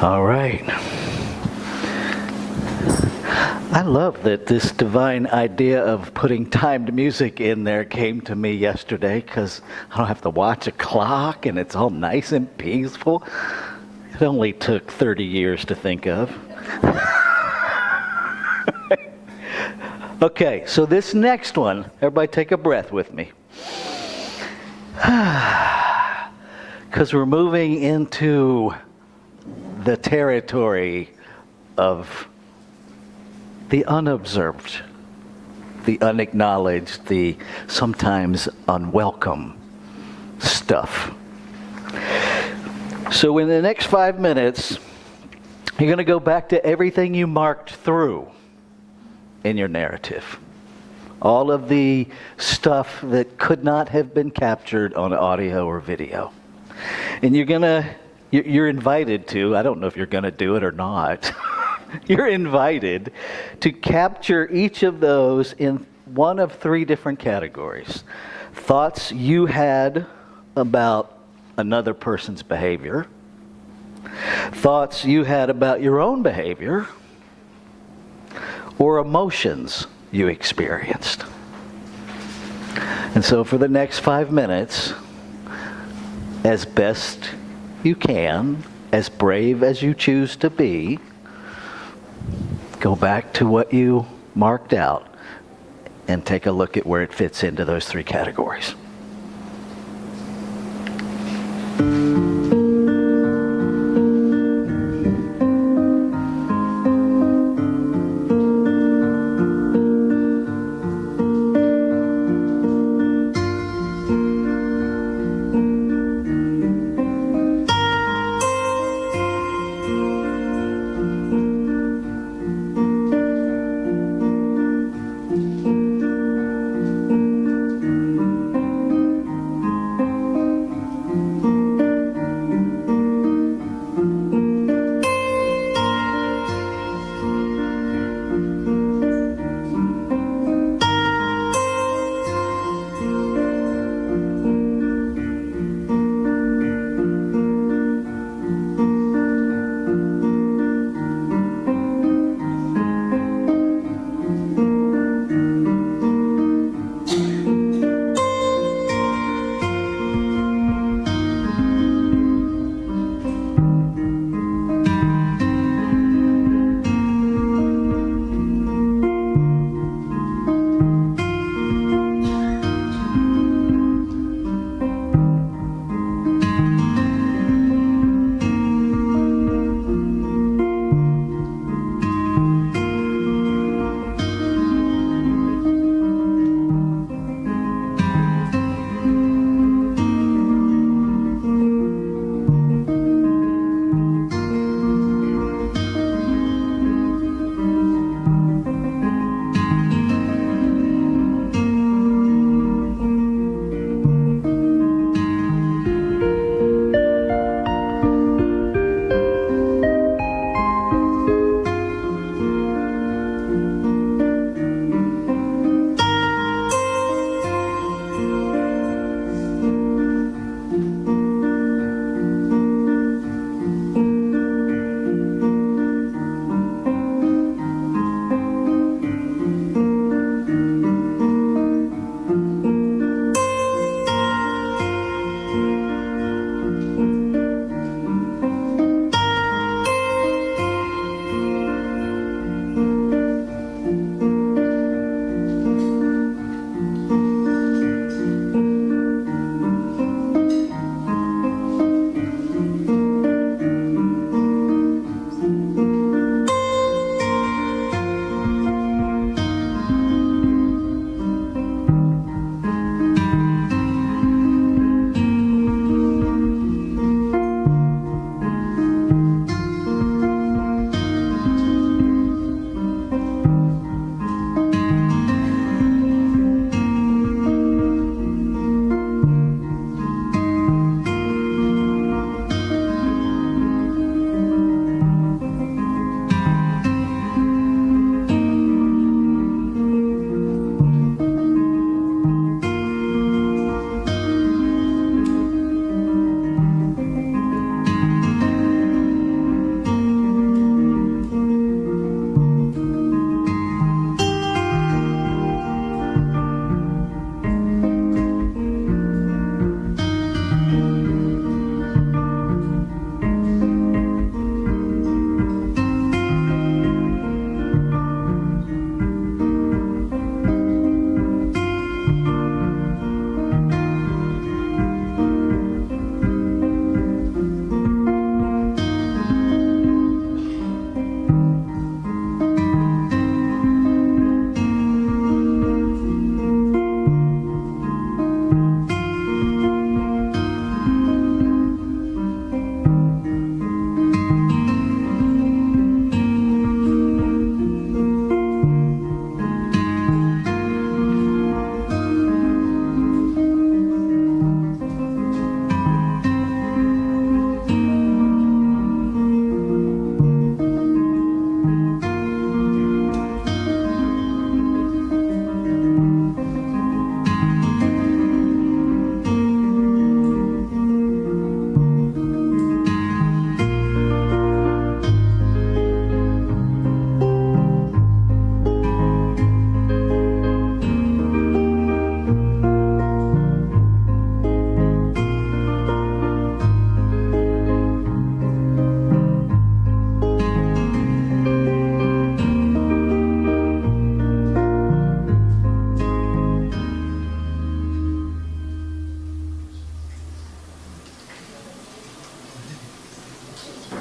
All right. I love that this divine idea of putting timed music in there came to me yesterday because I don't have to watch a clock and it's all nice and peaceful. It only took 30 years to think of. Okay, so this next one, everybody take a breath with me. Because we're moving into the territory of the unobserved, the unacknowledged, the sometimes unwelcome stuff. So in the next 5 minutes, you're going to go back to everything you marked through in your narrative. All of the stuff that could not have been captured on audio or video. And you're invited to, I don't know if you're going to do it or not, you're invited to capture each of those in one of 3 different categories. Thoughts you had about another person's behavior, thoughts you had about your own behavior, or emotions you experienced. And so for the next 5 minutes, as best you can, as brave as you choose to be, go back to what you marked out and take a look at where it fits into those 3 categories.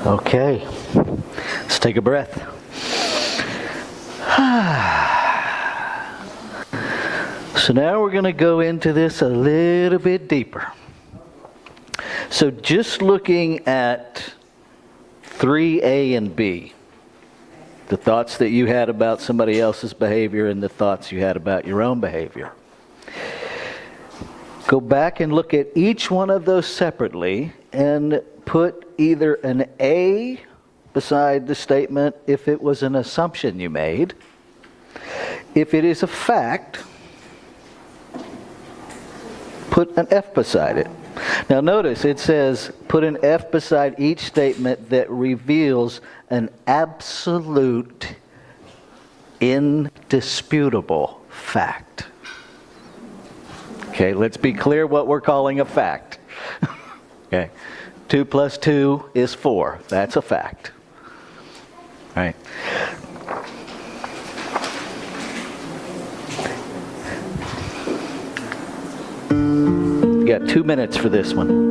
Okay, let's take a breath. So now we're going to go into this a little bit deeper. So just looking at 3A and B, the thoughts that you had about somebody else's behavior and the thoughts you had about your own behavior. Go back and look at each one of those separately and put either an A beside the statement if it was an assumption you made. If it is a fact, put an F beside it. Now notice it says put an F beside each statement that reveals an absolute, indisputable fact. Okay, let's be clear what we're calling a fact. Okay, 2 plus 2 is 4. That's a fact. All right. You got 2 minutes for this one.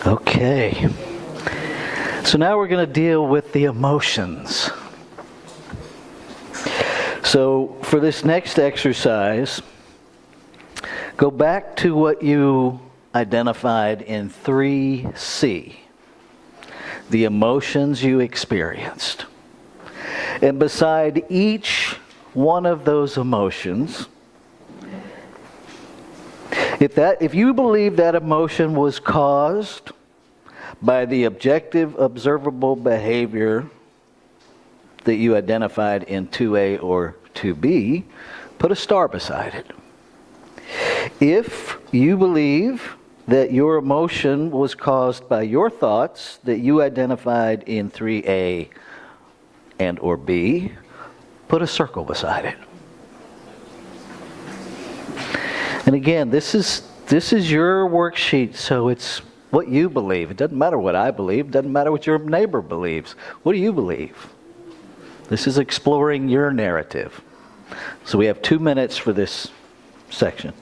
Okay. So now we're going to deal with the emotions. So for this next exercise, go back to what you identified in 3C, the emotions you experienced. And beside each one of those emotions, if you believe that emotion was caused by the objective observable behavior that you identified in 2A or 2B, put a star beside it. If you believe that your emotion was caused by your thoughts that you identified in 3A and or B, put a circle beside it. And again, this is your worksheet, so it's what you believe. It doesn't matter what I believe. It doesn't matter what your neighbor believes. What do you believe? This is exploring your narrative. So we have 2 minutes for this section.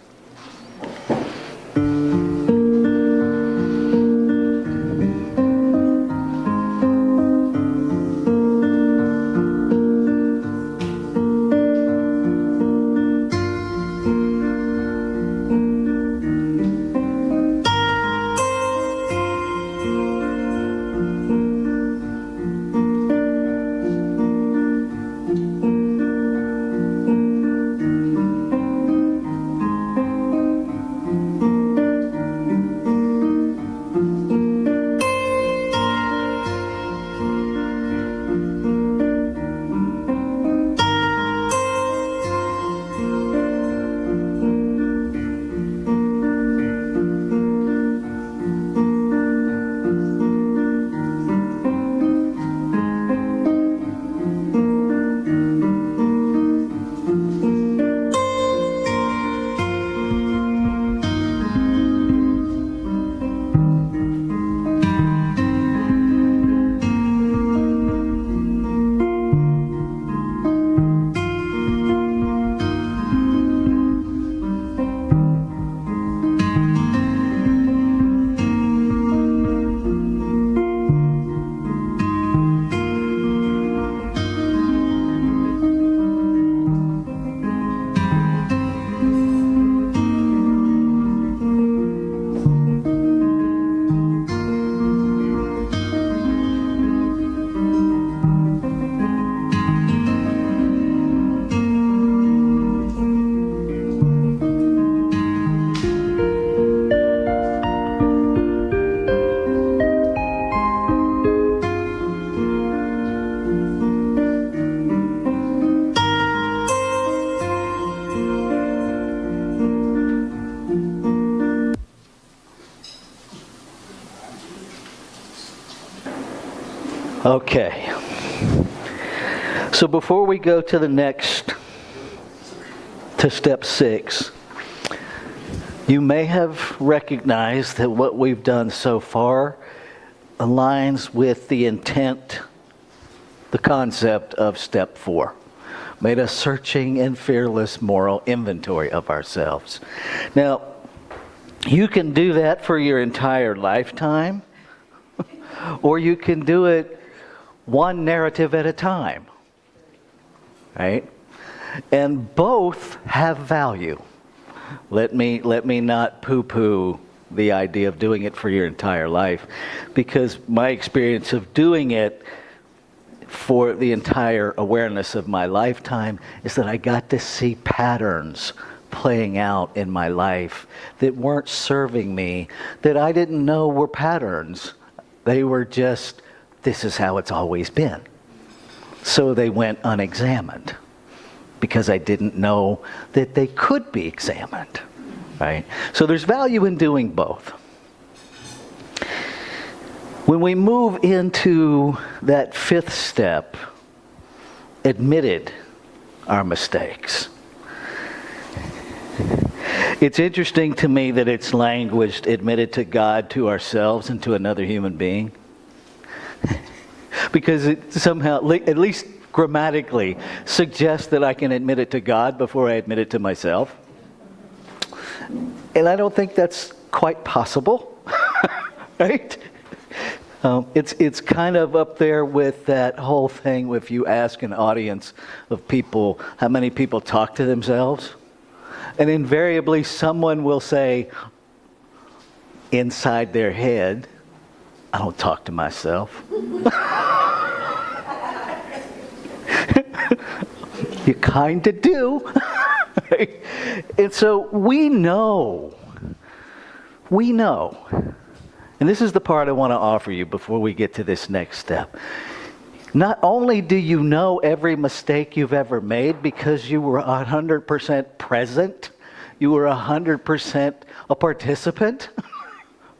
Okay. So before we go to the next, to step 6, you may have recognized that what we've done so far aligns with the intent, the concept of step 4. Made a searching and fearless moral inventory of ourselves. Now, you can do that for your entire lifetime, or you can do it one narrative at a time, right? And both have value. Let me not poo-poo the idea of doing it for your entire life, because my experience of doing it for the entire awareness of my lifetime is that I got to see patterns playing out in my life that weren't serving me, that I didn't know were patterns. They were just, this is how it's always been. So they went unexamined because I didn't know that they could be examined, right? So there's value in doing both. When we move into that 5th step, admitted our mistakes. It's interesting to me that it's languaged admitted to God, to ourselves, and to another human being. Because it somehow, at least grammatically, suggests that I can admit it to God before I admit it to myself. And I don't think that's quite possible, right? It's kind of up there with that whole thing if you ask an audience of people, how many people talk to themselves? And invariably someone will say, inside their head, I don't talk to myself. You kind of do. And so we know, and this is the part I want to offer you before we get to this next step. Not only do you know every mistake you've ever made because you were 100% present, you were 100% a participant,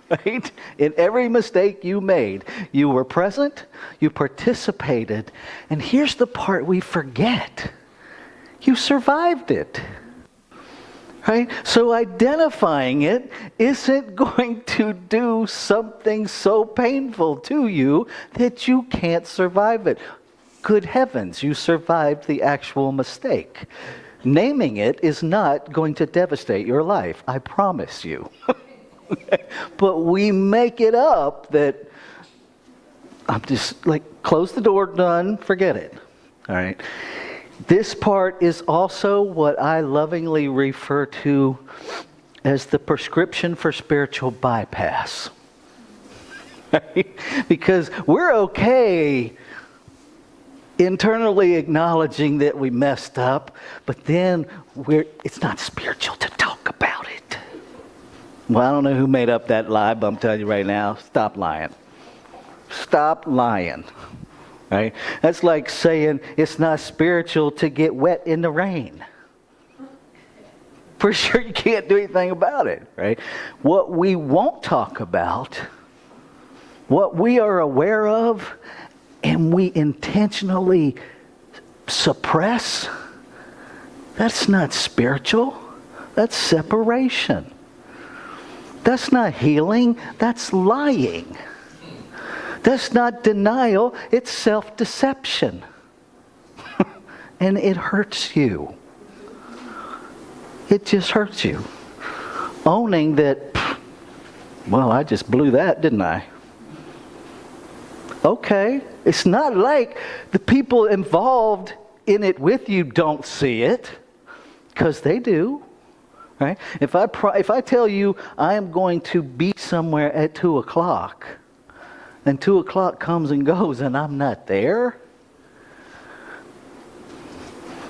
right? In every mistake you made, you were present, you participated, and here's the part we forget. You survived it. Right? So identifying it isn't going to do something so painful to you that you can't survive it. Good heavens, you survived the actual mistake. Naming it is not going to devastate your life, I promise you. But we make it up that I'm just like, close the door, done, forget it. All right. This part is also what I lovingly refer to as the prescription for spiritual bypass. Right? Because we're okay internally acknowledging that we messed up, but then it's not spiritual to talk about it. Well, I don't know who made up that lie, but I'm telling you right now, stop lying. Stop lying. Right? That's like saying it's not spiritual to get wet in the rain. For sure you can't do anything about it, right? What we won't talk about, what we are aware of, and we intentionally suppress, that's not spiritual. That's separation. That's not healing. That's lying. That's not denial, it's self-deception. And it hurts you. It just hurts you. Owning that, well, I just blew that, didn't I? Okay, it's not like the people involved in it with you don't see it, because they do. Right? If I tell you I am going to be somewhere at 2 o'clock, and 2 o'clock comes and goes and I'm not there,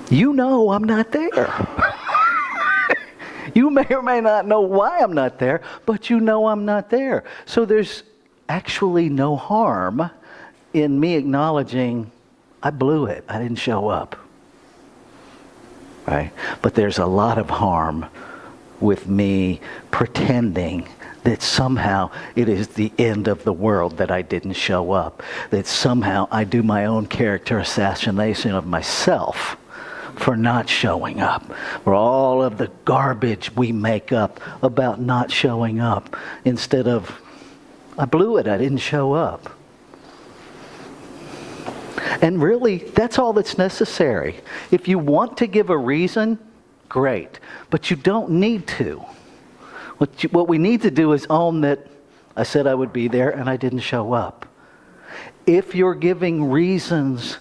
you know I'm not there. You may or may not know why I'm not there, but you know I'm not there. So there's actually no harm in me acknowledging I blew it, I didn't show up. Right? But there's a lot of harm with me pretending that somehow it is the end of the world that I didn't show up, that somehow I do my own character assassination of myself for not showing up, for all of the garbage we make up about not showing up, instead of, I blew it, I didn't show up. And really, that's all that's necessary. If you want to give a reason, great, but you don't need to. What we need to do is own that I said I would be there and I didn't show up. If you're giving reasons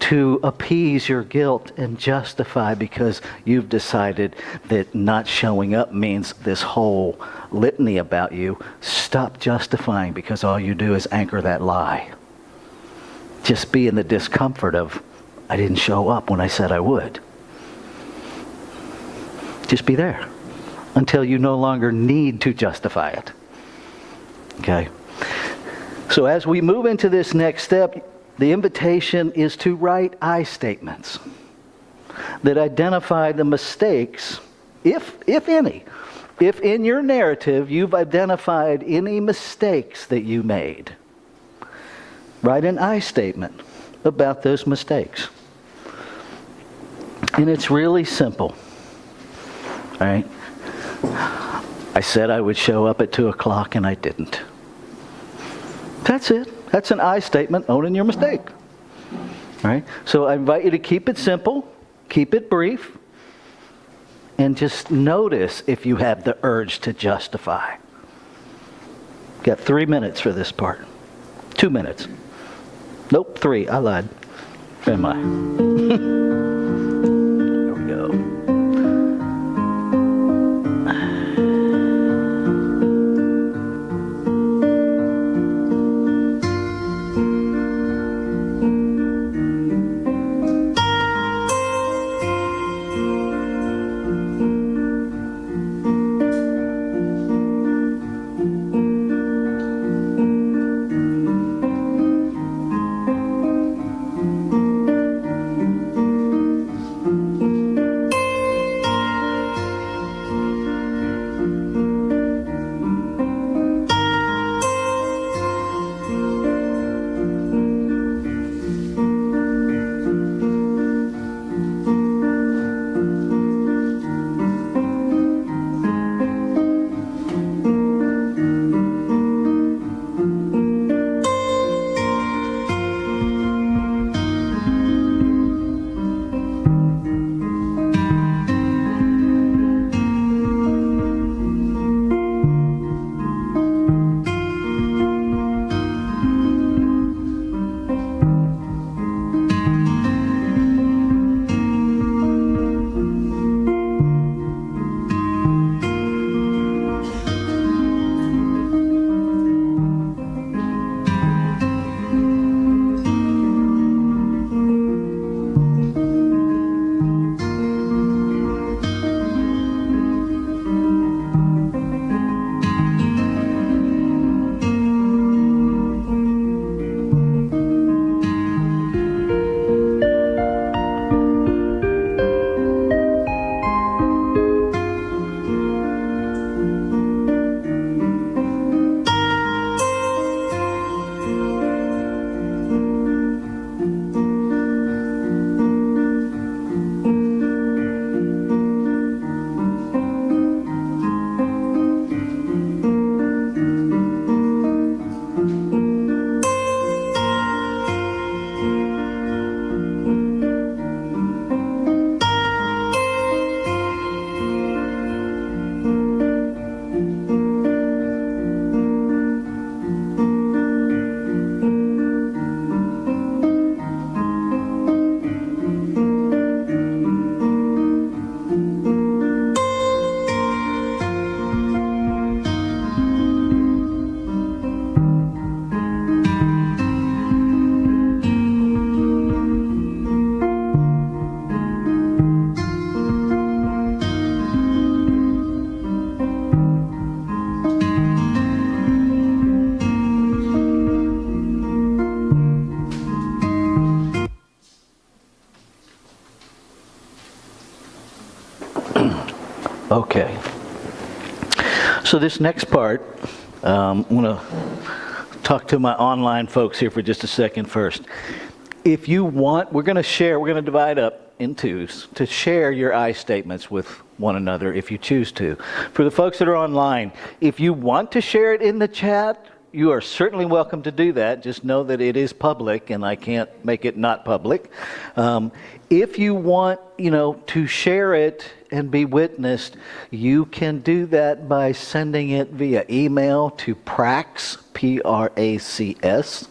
to appease your guilt and justify because you've decided that not showing up means this whole litany about you, stop justifying, because all you do is anchor that lie. Just be in the discomfort of, I didn't show up when I said I would. Just be there until you no longer need to justify it. Okay? So as we move into this next step, the invitation is to write I statements that identify the mistakes, if any. If in your narrative you've identified any mistakes that you made, write an I statement about those mistakes. And it's really simple. All right? I said I would show up at 2 o'clock and I didn't. That's it. That's an I statement owning your mistake. All right? So I invite you to keep it simple, keep it brief, and just notice if you have the urge to justify. Got 3 minutes for this part. 2 minutes. Nope, 3. I lied. Am I? There we go. So this next part, I'm going to talk to my online folks here for just a second first. If you want, we're going to divide up in twos to share your I statements with one another if you choose to. For the folks that are online, if you want to share it in the chat, you are certainly welcome to do that. Just know that it is public and I can't make it not public. If you want, to share it and be witnessed, you can do that by sending it via email to pracs, P-R-A-C-S,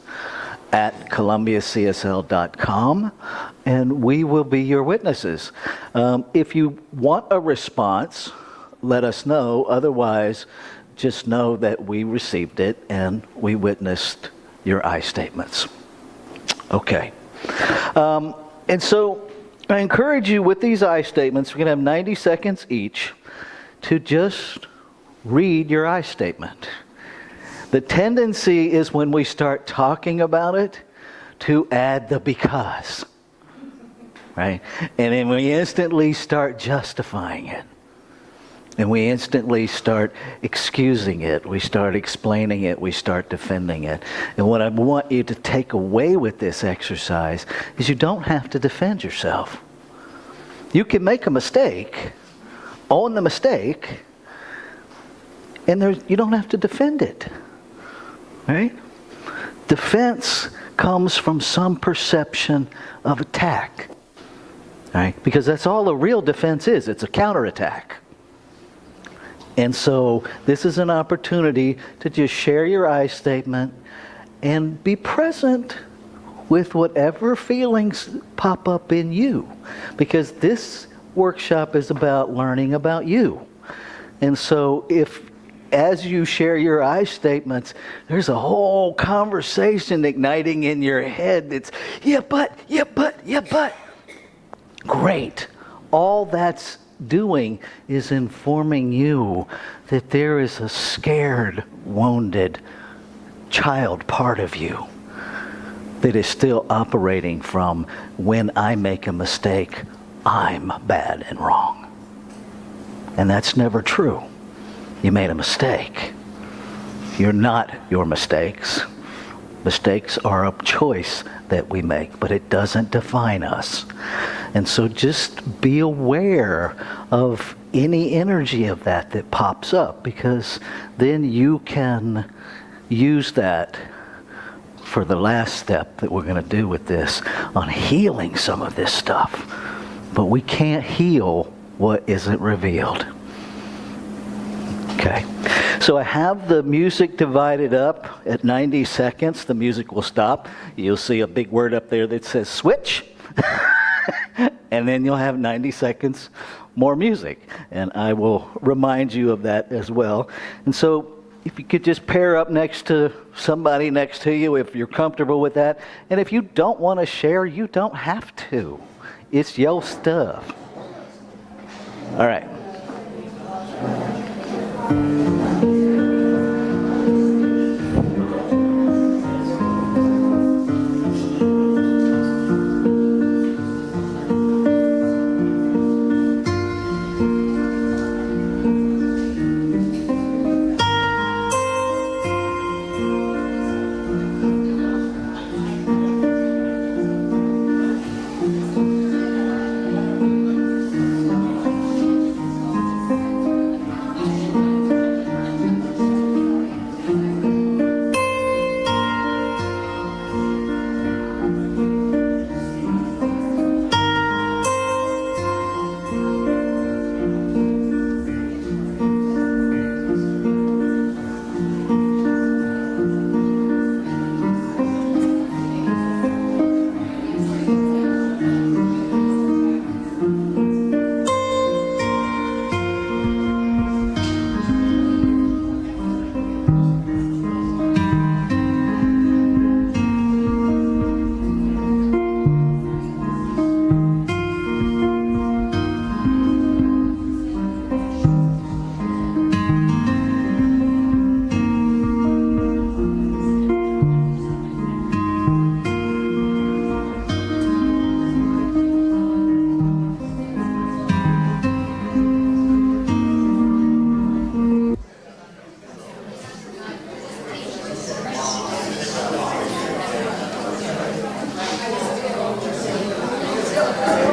at columbiacsl.com, and we will be your witnesses. If you want a response, let us know. Otherwise, just know that we received it and we witnessed your I statements. Okay. And so I encourage you with these I statements, we're going to have 90 seconds each to just read your I statement. The tendency is when we start talking about it to add the because, right? And then we instantly start justifying it. And we instantly start excusing it. We start explaining it. We start defending it. And what I want you to take away with this exercise is you don't have to defend yourself. You can make a mistake, own the mistake, and you don't have to defend it. Right? Defense comes from some perception of attack. Right? Because that's all a real defense is. It's a counterattack. And so this is an opportunity to just share your I statement and be present with whatever feelings pop up in you. Because this workshop is about learning about you. And so as you share your I statements, there's a whole conversation igniting in your head that's, yeah, but. Great. All that's doing is informing you that there is a scared, wounded child part of you that is still operating from when I make a mistake, I'm bad and wrong. And that's never true. You made a mistake. You're not your mistakes. Mistakes are a choice that we make, but it doesn't define us. And so just be aware of any energy of that pops up, because then you can use that for the last step that we're going to do with this on healing some of this stuff. But we can't heal what isn't revealed. Okay. So I have the music divided up at 90 seconds. The music will stop. You'll see a big word up there that says switch. And then you'll have 90 seconds more music. And I will remind you of that as well. And so if you could just pair up next to somebody next to you if you're comfortable with that. And if you don't want to share, you don't have to. It's your stuff. All right.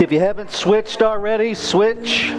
If you haven't switched already, switch.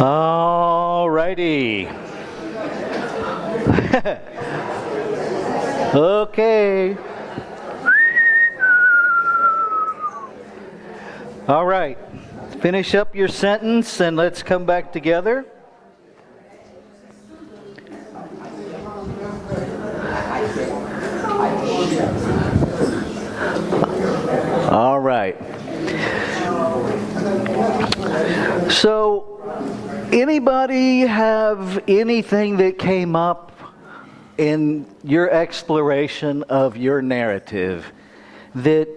All righty. Okay. All right. Finish up your sentence and let's come back together. All right. So, anybody have anything that came up in your exploration of your narrative that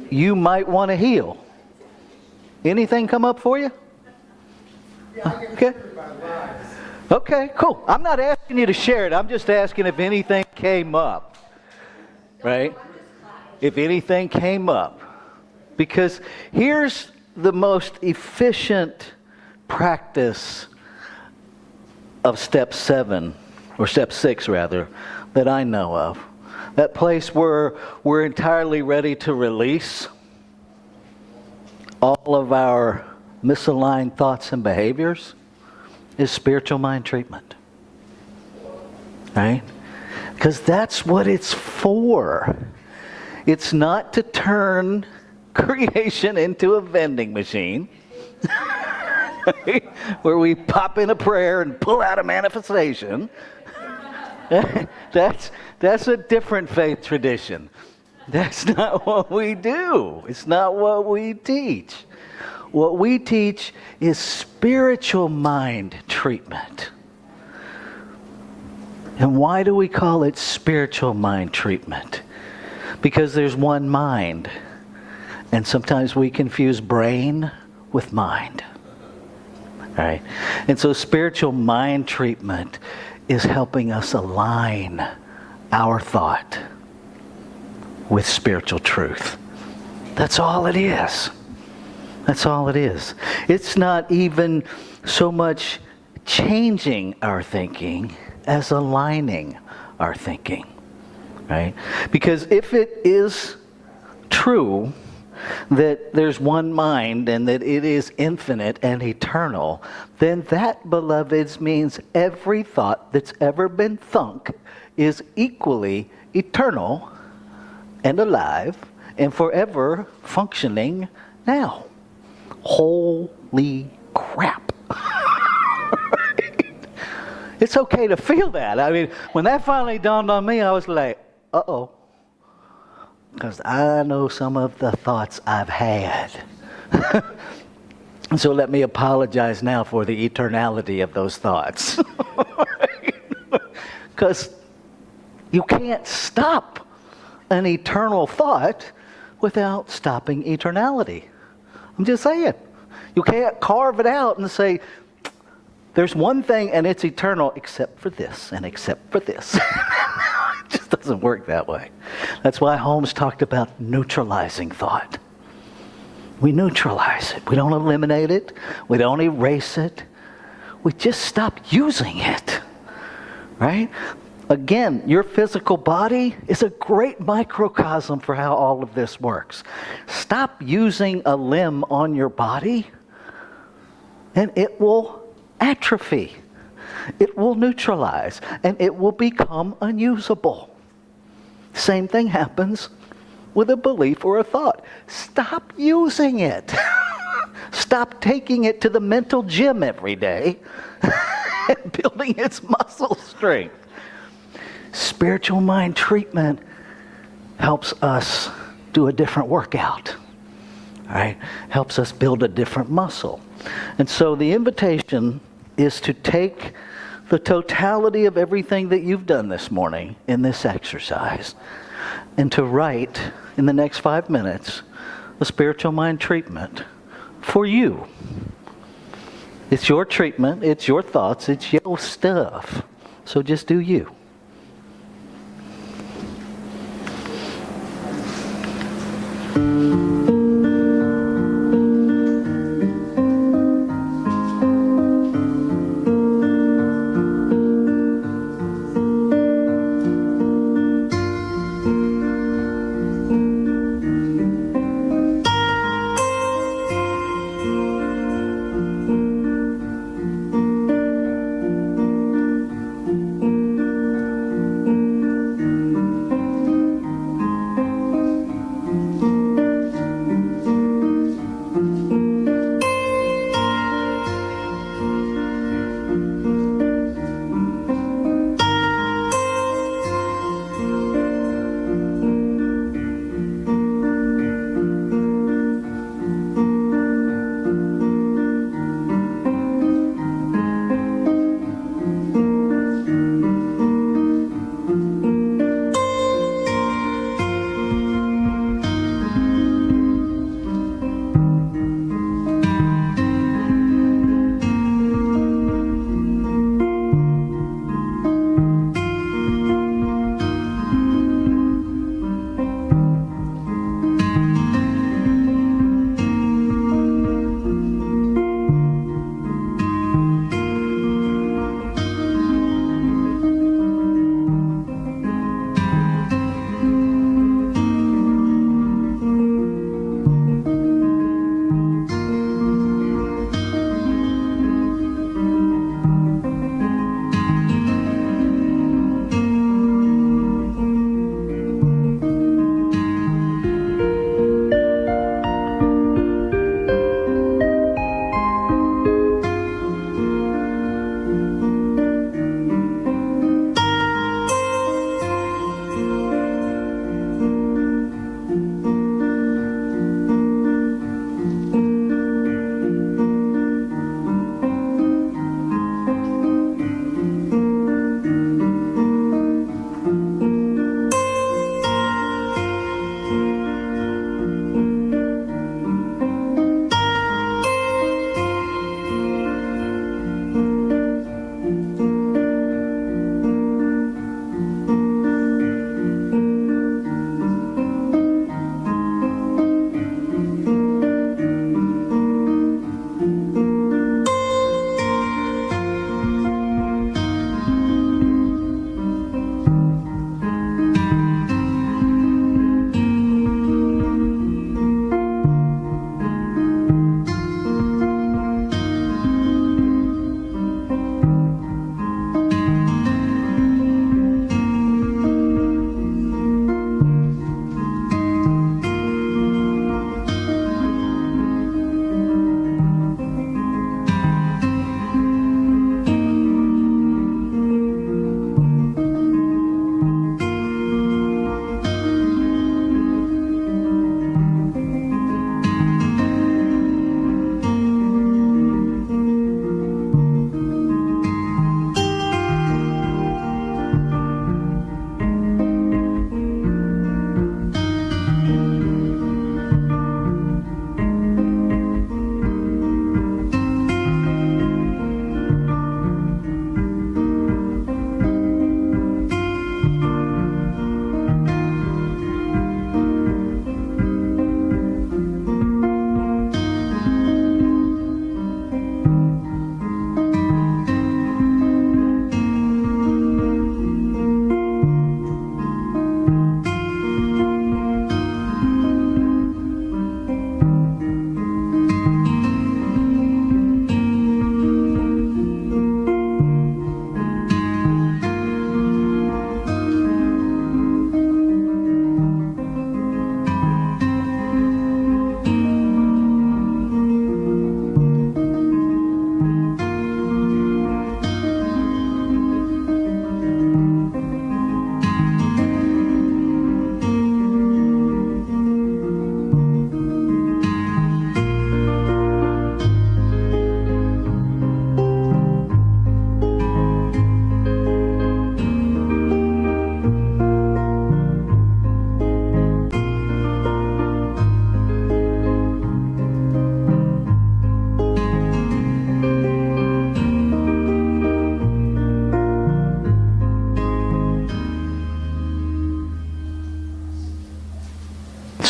you might want to heal? Anything come up for you? Okay. Okay, cool. I'm not asking you to share it. I'm just asking if anything came up. Right? If anything came up. Because here's the most efficient practice of step 7, or step 6 rather, that I know of. That place where we're entirely ready to release all of our misaligned thoughts and behaviors is spiritual mind treatment. Right? Because that's what it's for. It's not to turn creation into a vending machine where we pop in a prayer and pull out a manifestation. That's a different faith tradition. That's not what we do. It's not what we teach. What we teach is spiritual mind treatment. And why do we call it spiritual mind treatment? Because there's one mind. And sometimes we confuse brain with mind. Right? And so spiritual mind treatment is helping us align our thought with spiritual truth. That's all it is. That's all it is. It's not even so much changing our thinking as aligning our thinking. Right? Because if it is true that there's one mind and that it is infinite and eternal, then that, beloveds, means every thought that's ever been thunk is equally eternal and alive and forever functioning now. Holy crap. It's okay to feel that. I mean, when that finally dawned on me, I was like, uh-oh. Because I know some of the thoughts I've had. So let me apologize now for the eternality of those thoughts. Because you can't stop an eternal thought without stopping eternality. I'm just saying. You can't carve it out and say, There's one thing and it's eternal except for this and except for this. It just doesn't work that way. That's why Holmes talked about neutralizing thought. We neutralize it. We don't eliminate it. We don't erase it. We just stop using it. Right? Again, your physical body is a great microcosm for how all of this works. Stop using a limb on your body, and it will atrophy. It will neutralize, and it will become unusable. Same thing happens with a belief or a thought. Stop using it. Stop taking it to the mental gym every day and building its muscle strength. Spiritual mind treatment helps us do a different workout, right? Helps us build a different muscle. And so the invitation is to take the totality of everything that you've done this morning in this exercise and to write in the next 5 minutes a spiritual mind treatment for you. It's your treatment, it's your thoughts, it's your stuff. So just do you.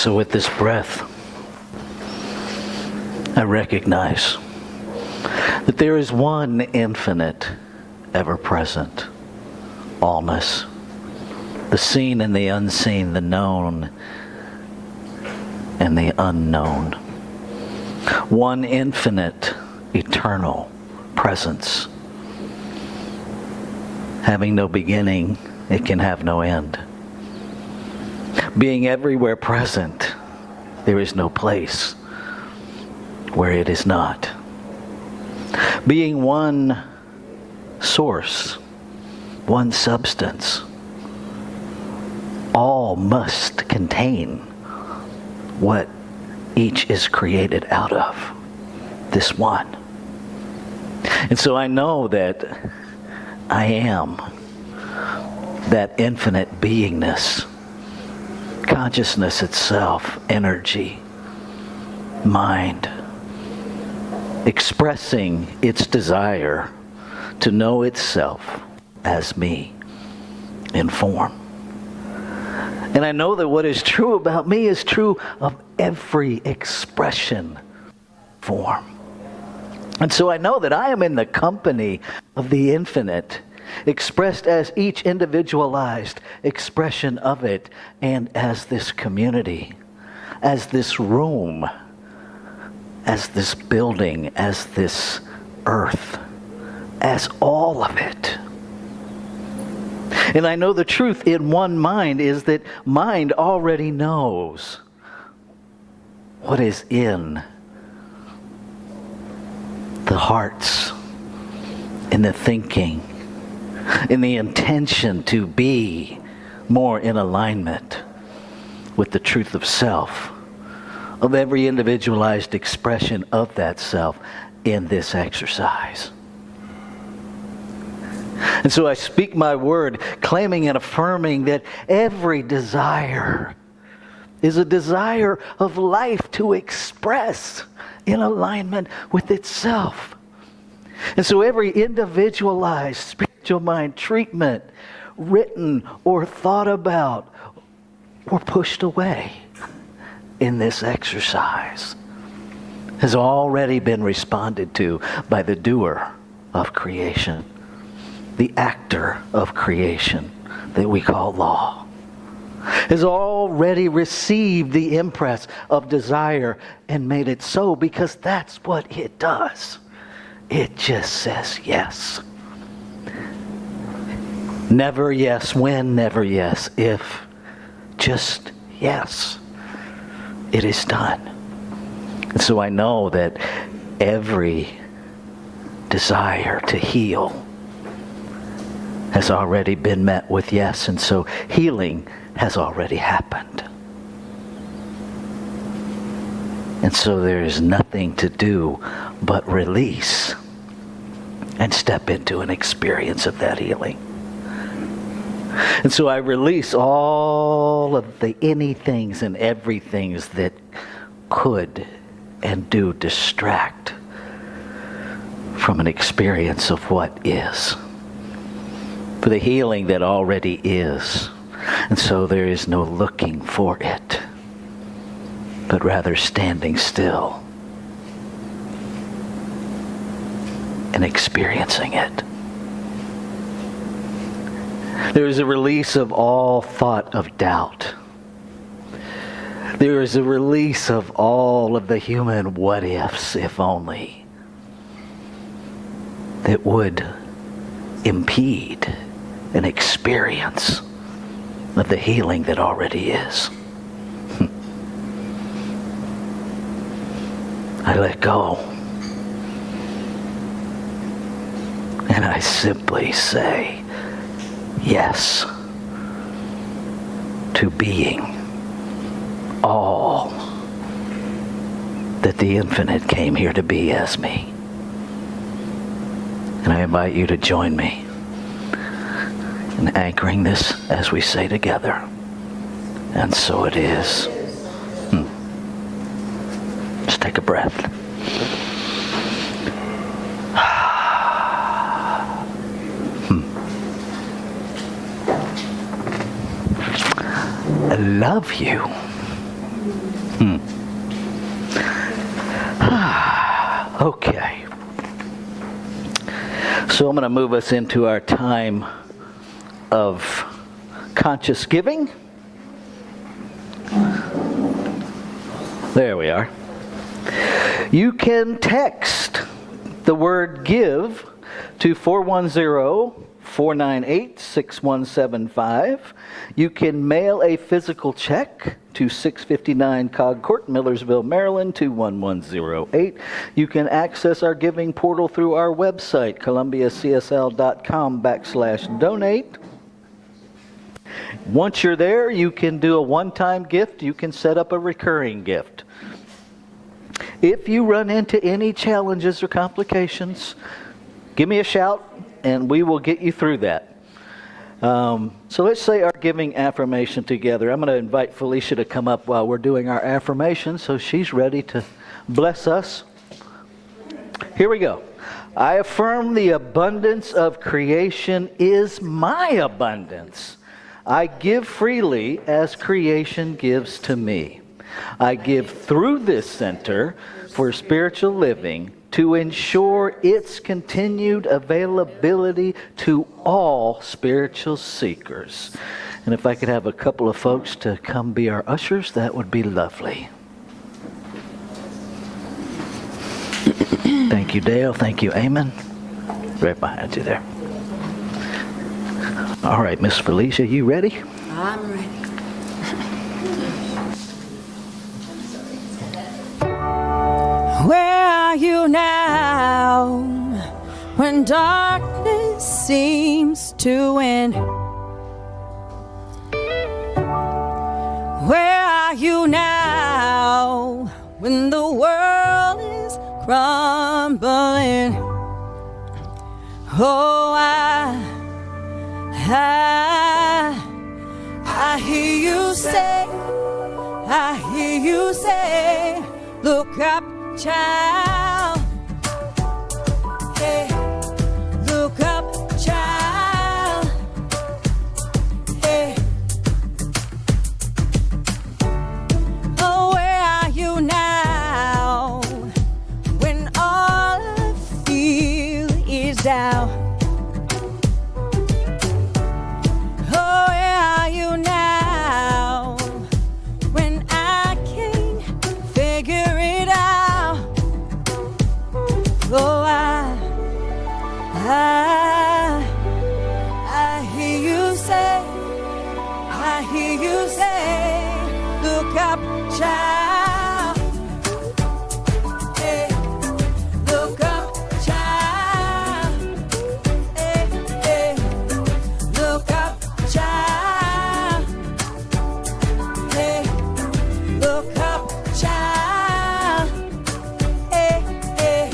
So with this breath, I recognize that there is one infinite, ever-present allness, the seen and the unseen, the known and the unknown. One infinite, eternal presence. Having no beginning, it can have no end. Being everywhere present, there is no place where it is not. Being one source, one substance, all must contain what each is created out of, this one. And so I know that I am that infinite beingness, consciousness itself, energy, mind, expressing its desire to know itself as me in form. And I know that what is true about me is true of every expression form. And so I know that I am in the company of the infinite, expressed as each individualized expression of it, and as this community, as this room, as this building, as this earth, as all of it. And I know the truth in one mind is that mind already knows what is in the hearts, in the thinking, in the intention to be more in alignment with the truth of self, of every individualized expression of that self in this exercise. And so I speak my word, claiming and affirming that every desire is a desire of life to express in alignment with itself. And so every individualized spiritual mind treatment, written or thought about or pushed away in this exercise, has already been responded to by the doer of creation, the actor of creation that we call law, has already received the impress of desire and made it so, because that's what it does. It just says yes. Never yes when, never yes if. Just yes. It is done. And so I know that every desire to heal has already been met with yes, and so healing has already happened. And so there is nothing to do but release and step into an experience of that healing. And so I release all of the anythings and everythings that could and do distract from an experience of what is, for the healing that already is. And so there is no looking for it, but rather standing still and experiencing it. There is a release of all thought of doubt. There is a release of all of the human what ifs, if only, that would impede an experience of the healing that already is. I let go. And I simply say yes to being all that the infinite came here to be as me. And I invite you to join me in anchoring this as we say together. And so it is. Just take a breath. I love you. Okay. So I'm going to move us into our time of conscious giving. There we are. You can text the word give to 410-498-6175. You can mail a physical check to 659 Cog Court, Millersville, Maryland, 21108. You can access our giving portal through our website, columbiacsl.com/donate. Once you're there, you can do a one-time gift. You can set up a recurring gift. If you run into any challenges or complications, give me a shout and we will get you through that. So let's say our giving affirmation together. I'm going to invite Felicia to come up while we're doing our affirmation so she's ready to bless us. Here we go. I affirm the abundance of creation is my abundance. I give freely as creation gives to me. I give through this center for spiritual living to ensure its continued availability to all spiritual seekers. And if I could have a couple of folks to come be our ushers, that would be lovely. Thank you, Dale. Thank you, Eamon. Right behind you there. All right, Miss Felicia, you ready? I'm ready. Where are you now when darkness seems to win? Where are you now when the world is crumbling? Oh, I hear you say, look up, child. Hey, look up, child. Hey. Oh, where are you now when all I feel is doubt? Oh, where are you now when I can't figure it out? Oh, I hear you say, look up, child. Hey, look up, child. Hey, hey, look up, child. Hey, look up, child. Hey, hey,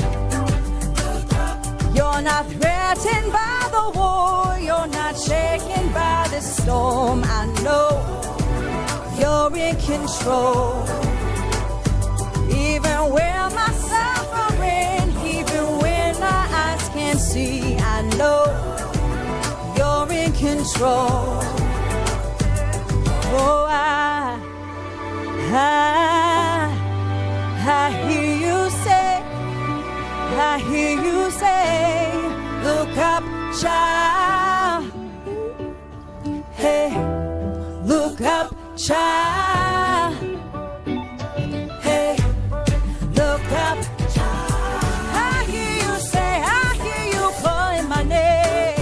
look up. You're not threatened by the war, you're not shaken by the storm. I know you're in control. Even when my suffering, even when my eyes can't see, I know you're in control. Oh, I hear you say, look up, child. Hey, look up, child. Hey, look up, child. I hear you say, I hear you calling my name.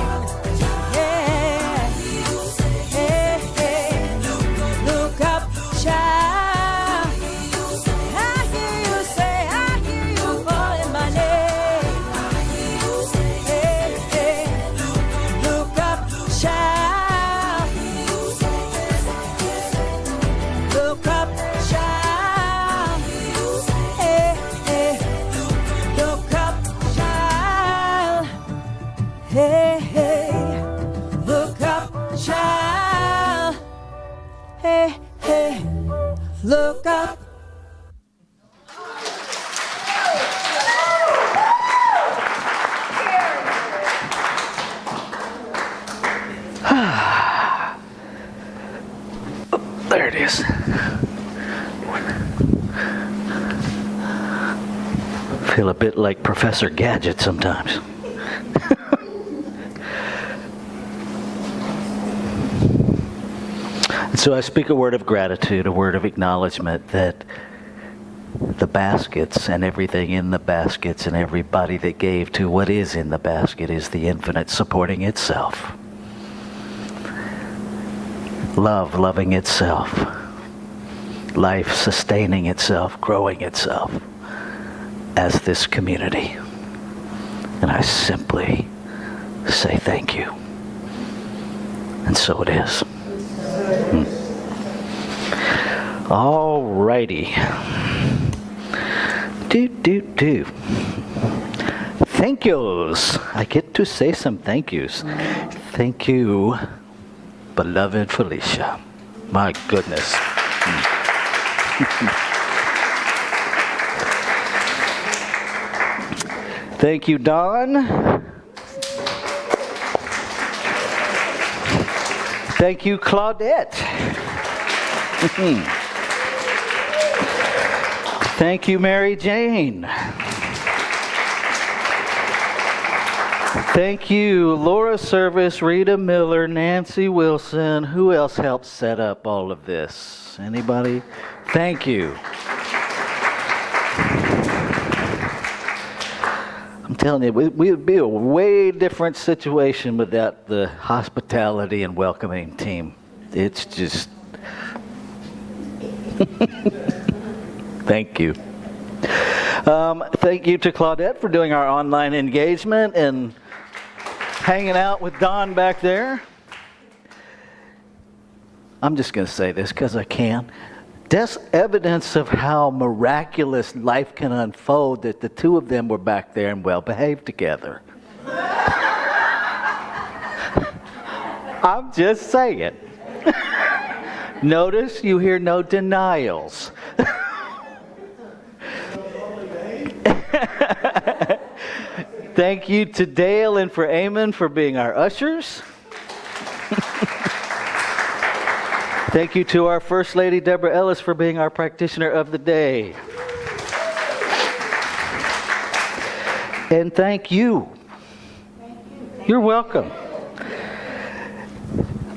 Yeah. Hey, hey, look up, child. I hear you say, I hear you calling my name. Hey, hey, look up, child. Look up, child. Hey, hey, look up, child. Hey, hey, look up, child. Hey, hey, look up. There it is. feel a bit like Professor Gadget sometimes. And so I speak a word of gratitude, a word of acknowledgement that the baskets and everything in the baskets and everybody that gave to what is in the basket is the infinite supporting itself. Love loving itself. Life sustaining itself, growing itself as this community. And I simply say thank you. And so it is. All righty. Do. Thank yous. I get to say some thank yous. Thank you, beloved Felicia. My goodness. Thank you, Don. Thank you, Claudette. Thank you, Mary Jane. Thank you, Laura Service, Rita Miller, Nancy Wilson. Who else helped set up all of this? Anybody? Thank you. I'm telling you, we would be a way different situation without the hospitality and welcoming team. It's just... Thank you. Thank you to Claudette for doing our online engagement and hanging out with Don back there. I'm just going to say this because I can. That's evidence of how miraculous life can unfold that the two of them were back there and well behaved together. I'm just saying. Notice you hear no denials. Thank you to Dale and for Eamon for being our ushers. Thank you to our First Lady, Deborah Ellis, for being our practitioner of the day. And thank you. You're welcome.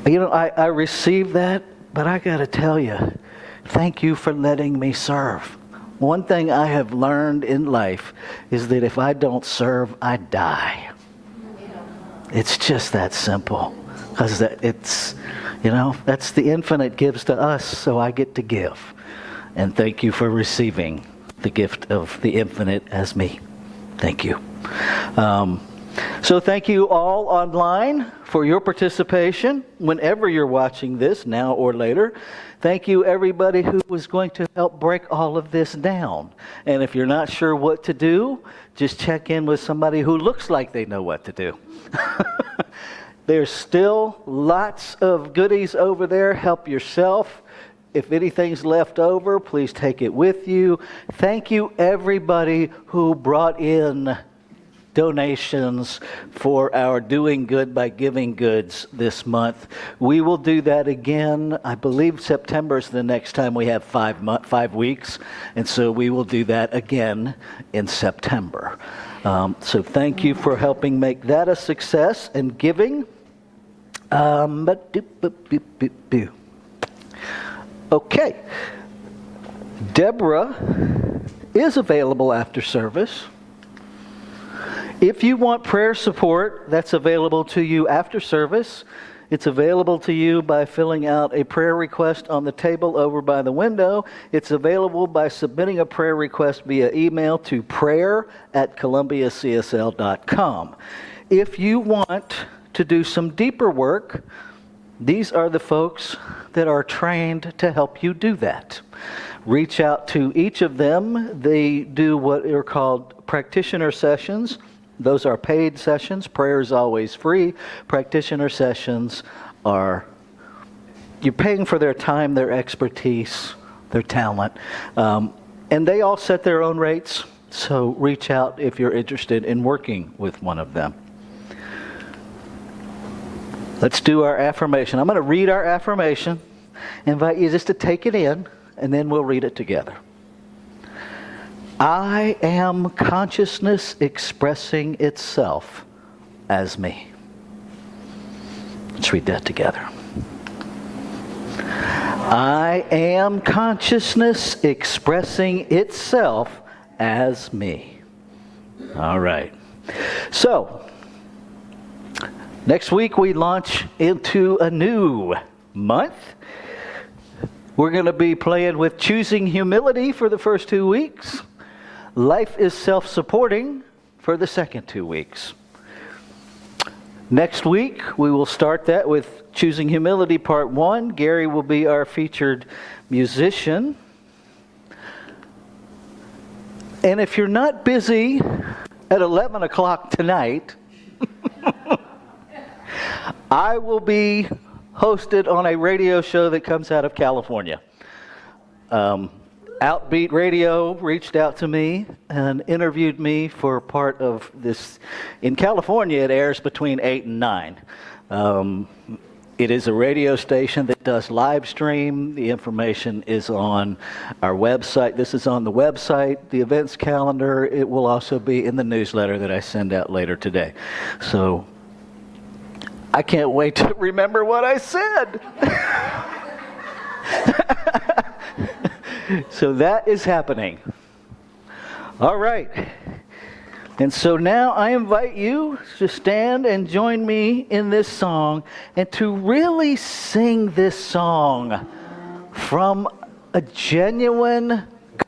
You know, I received that, but I got to tell you, thank you for letting me serve. One thing I have learned in life is that if I don't serve, I die. It's just that simple. Because it's, you know, that's the infinite gives to us, so I get to give. And thank you for receiving the gift of the infinite as me. Thank you. So thank you all online for your participation whenever you're watching this, now or later. Thank you everybody who was going to help break all of this down. And if you're not sure what to do, just check in with somebody who looks like they know what to do. There's still lots of goodies over there. Help yourself. If anything's left over, please take it with you. Thank you everybody who brought in donations for our Doing Good by Giving goods this month. We will do that again. I believe September is the next time we have 5 weeks, and so we will do that again in September. So thank you for helping make that a success and giving. Okay. Deborah is available after service. If you want prayer support, that's available to you after service. It's available to you by filling out a prayer request on the table over by the window. It's available by submitting a prayer request via email to prayer@columbiacsl.com. If you want to do some deeper work, these are the folks that are trained to help you do that. Reach out to each of them. They do what are called practitioner sessions. Those are paid sessions. Prayer is always free. Practitioner sessions are, you're paying for their time, their expertise, their talent. And they all set their own rates. So reach out if you're interested in working with one of them. Let's do our affirmation. I'm going to read our affirmation. Invite you just to take it in, and then we'll read it together. I am consciousness expressing itself as me. Let's read that together. I am consciousness expressing itself as me. All right. So, next week we launch into a new month. We're going to be playing with choosing humility for the first 2 weeks. Life is self-supporting for the second 2 weeks. Next week, we will start that with Choosing Humility Part 1. Gary will be our featured musician. And if you're not busy at 11 o'clock tonight, I will be hosted on a radio show that comes out of California. Outbeat Radio reached out to me and interviewed me for part of this. In California, it airs between 8 and 9. It is a radio station that does live stream. The information is on our website. This is on the website, the events calendar. It will also be in the newsletter that I send out later today. So I can't wait to remember what I said. So that is happening. All right. And so now I invite you to stand and join me in this song and to really sing this song from a genuine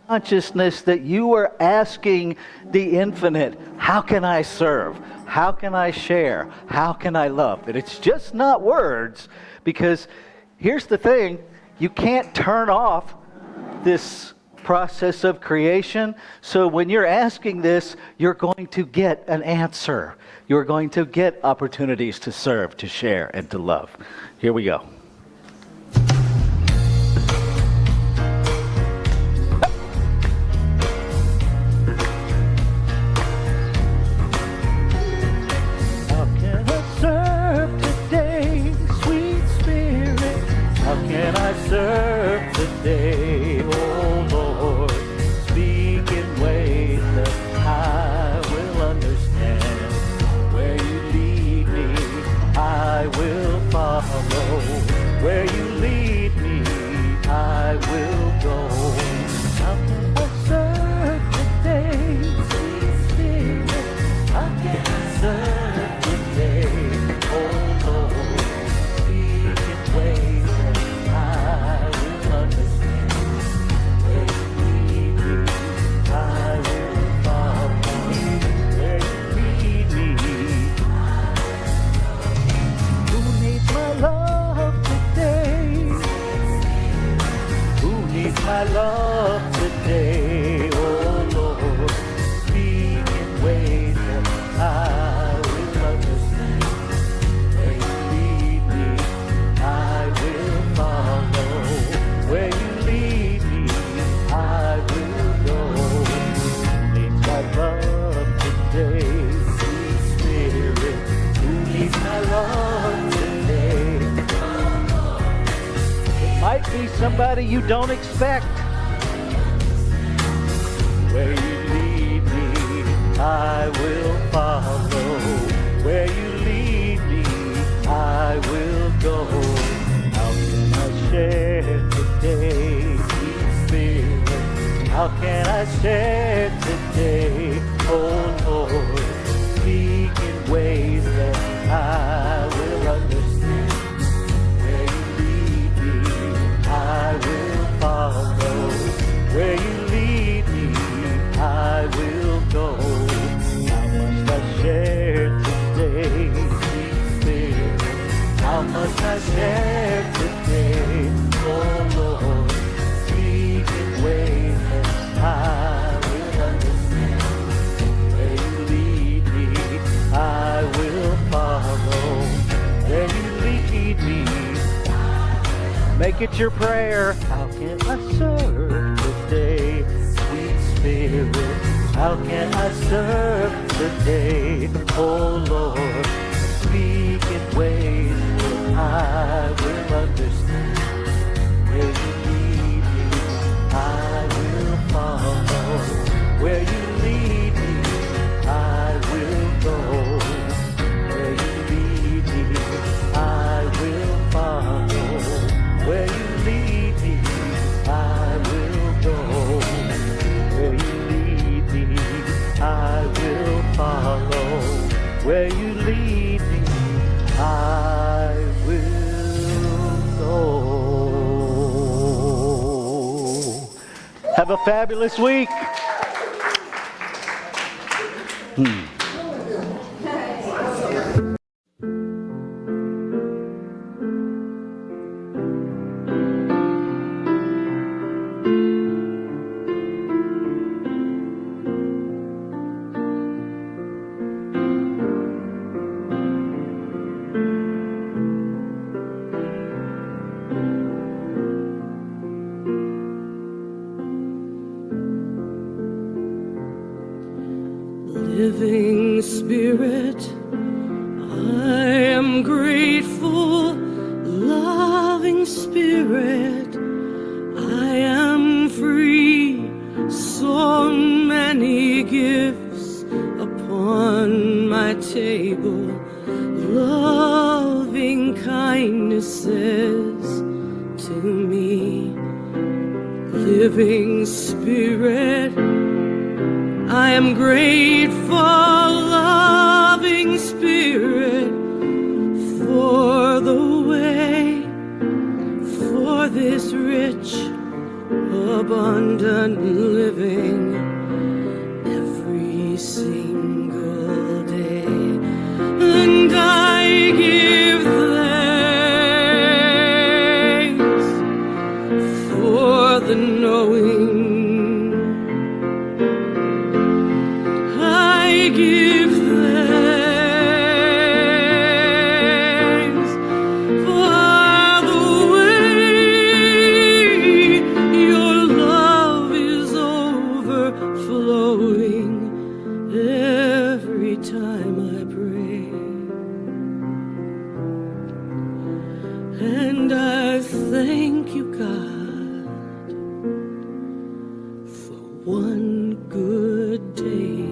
consciousness that you are asking the infinite, how can I serve? How can I share? How can I love? And it's just not words, because here's the thing, you can't turn off this process of creation. So when you're asking this, you're going to get an answer. You're going to get opportunities to serve, to share, and to love. Here we go. How can I serve today, sweet spirit? How can I serve today? Where you lead me, I will go. How can I serve today, sweet spirit? How can I serve today, oh Lord? Speak in ways that I will understand. Where you lead me, I will follow. Where you lead me, who needs my love? My love today, oh Lord, speak in ways that I will understand. Where you lead me, I will follow. Where you lead me, I will go. Who needs my love today, sweet spirit? Who needs my love today? Might be somebody you don't expect. Where you lead me, I will follow. Where you lead me, I will go. How can I share today, sweet spirit? How can I share today, oh Lord? Speak in ways that I will understand. I will follow. Where you lead me, I will go. How must I share today, sweet spirit? How must I share today, oh Lord? Speak in ways that I will understand. Where you lead me, I will follow. Where you lead me, make it your prayer. How can I serve today, sweet spirit? How can I serve today, oh Lord? Speak in ways that I will understand. Where you lead me, I will follow. Where Have a fabulous week. Living Spirit, I am grateful. Loving Spirit, I am free. So many gifts upon my table. Loving kindnesses to me. Living Spirit, I am grateful, loving Spirit, for the way, for this rich, abundant living every single day. And I give thanks for the knowing. I give thanks for the way your love is overflowing every time I pray. And I thank you, God, for one good day.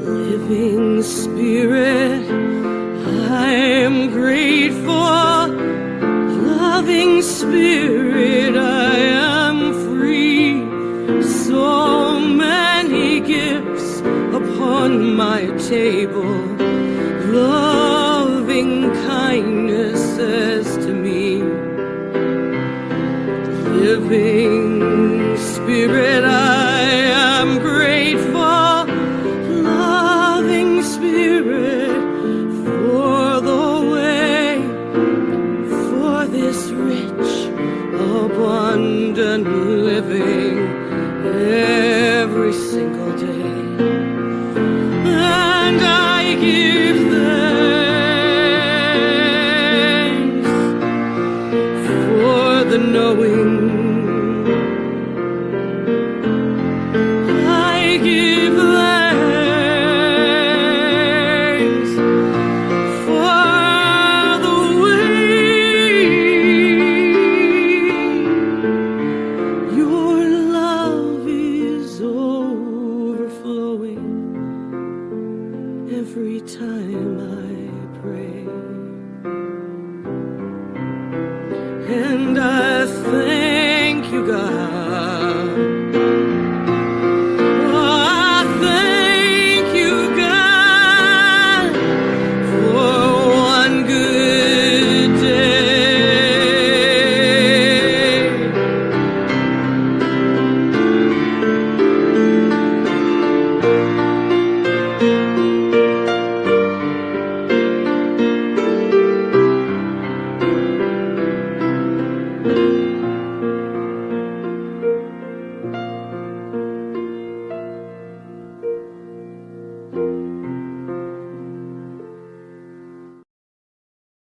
Living Spirit, I am grateful. Loving Spirit, I am free. So many gifts upon my table. Loving kindness says to me. Living Spirit, I am grateful. Spirit, for the way, for this rich, abundant living every single day. And I give thanks for the knowing.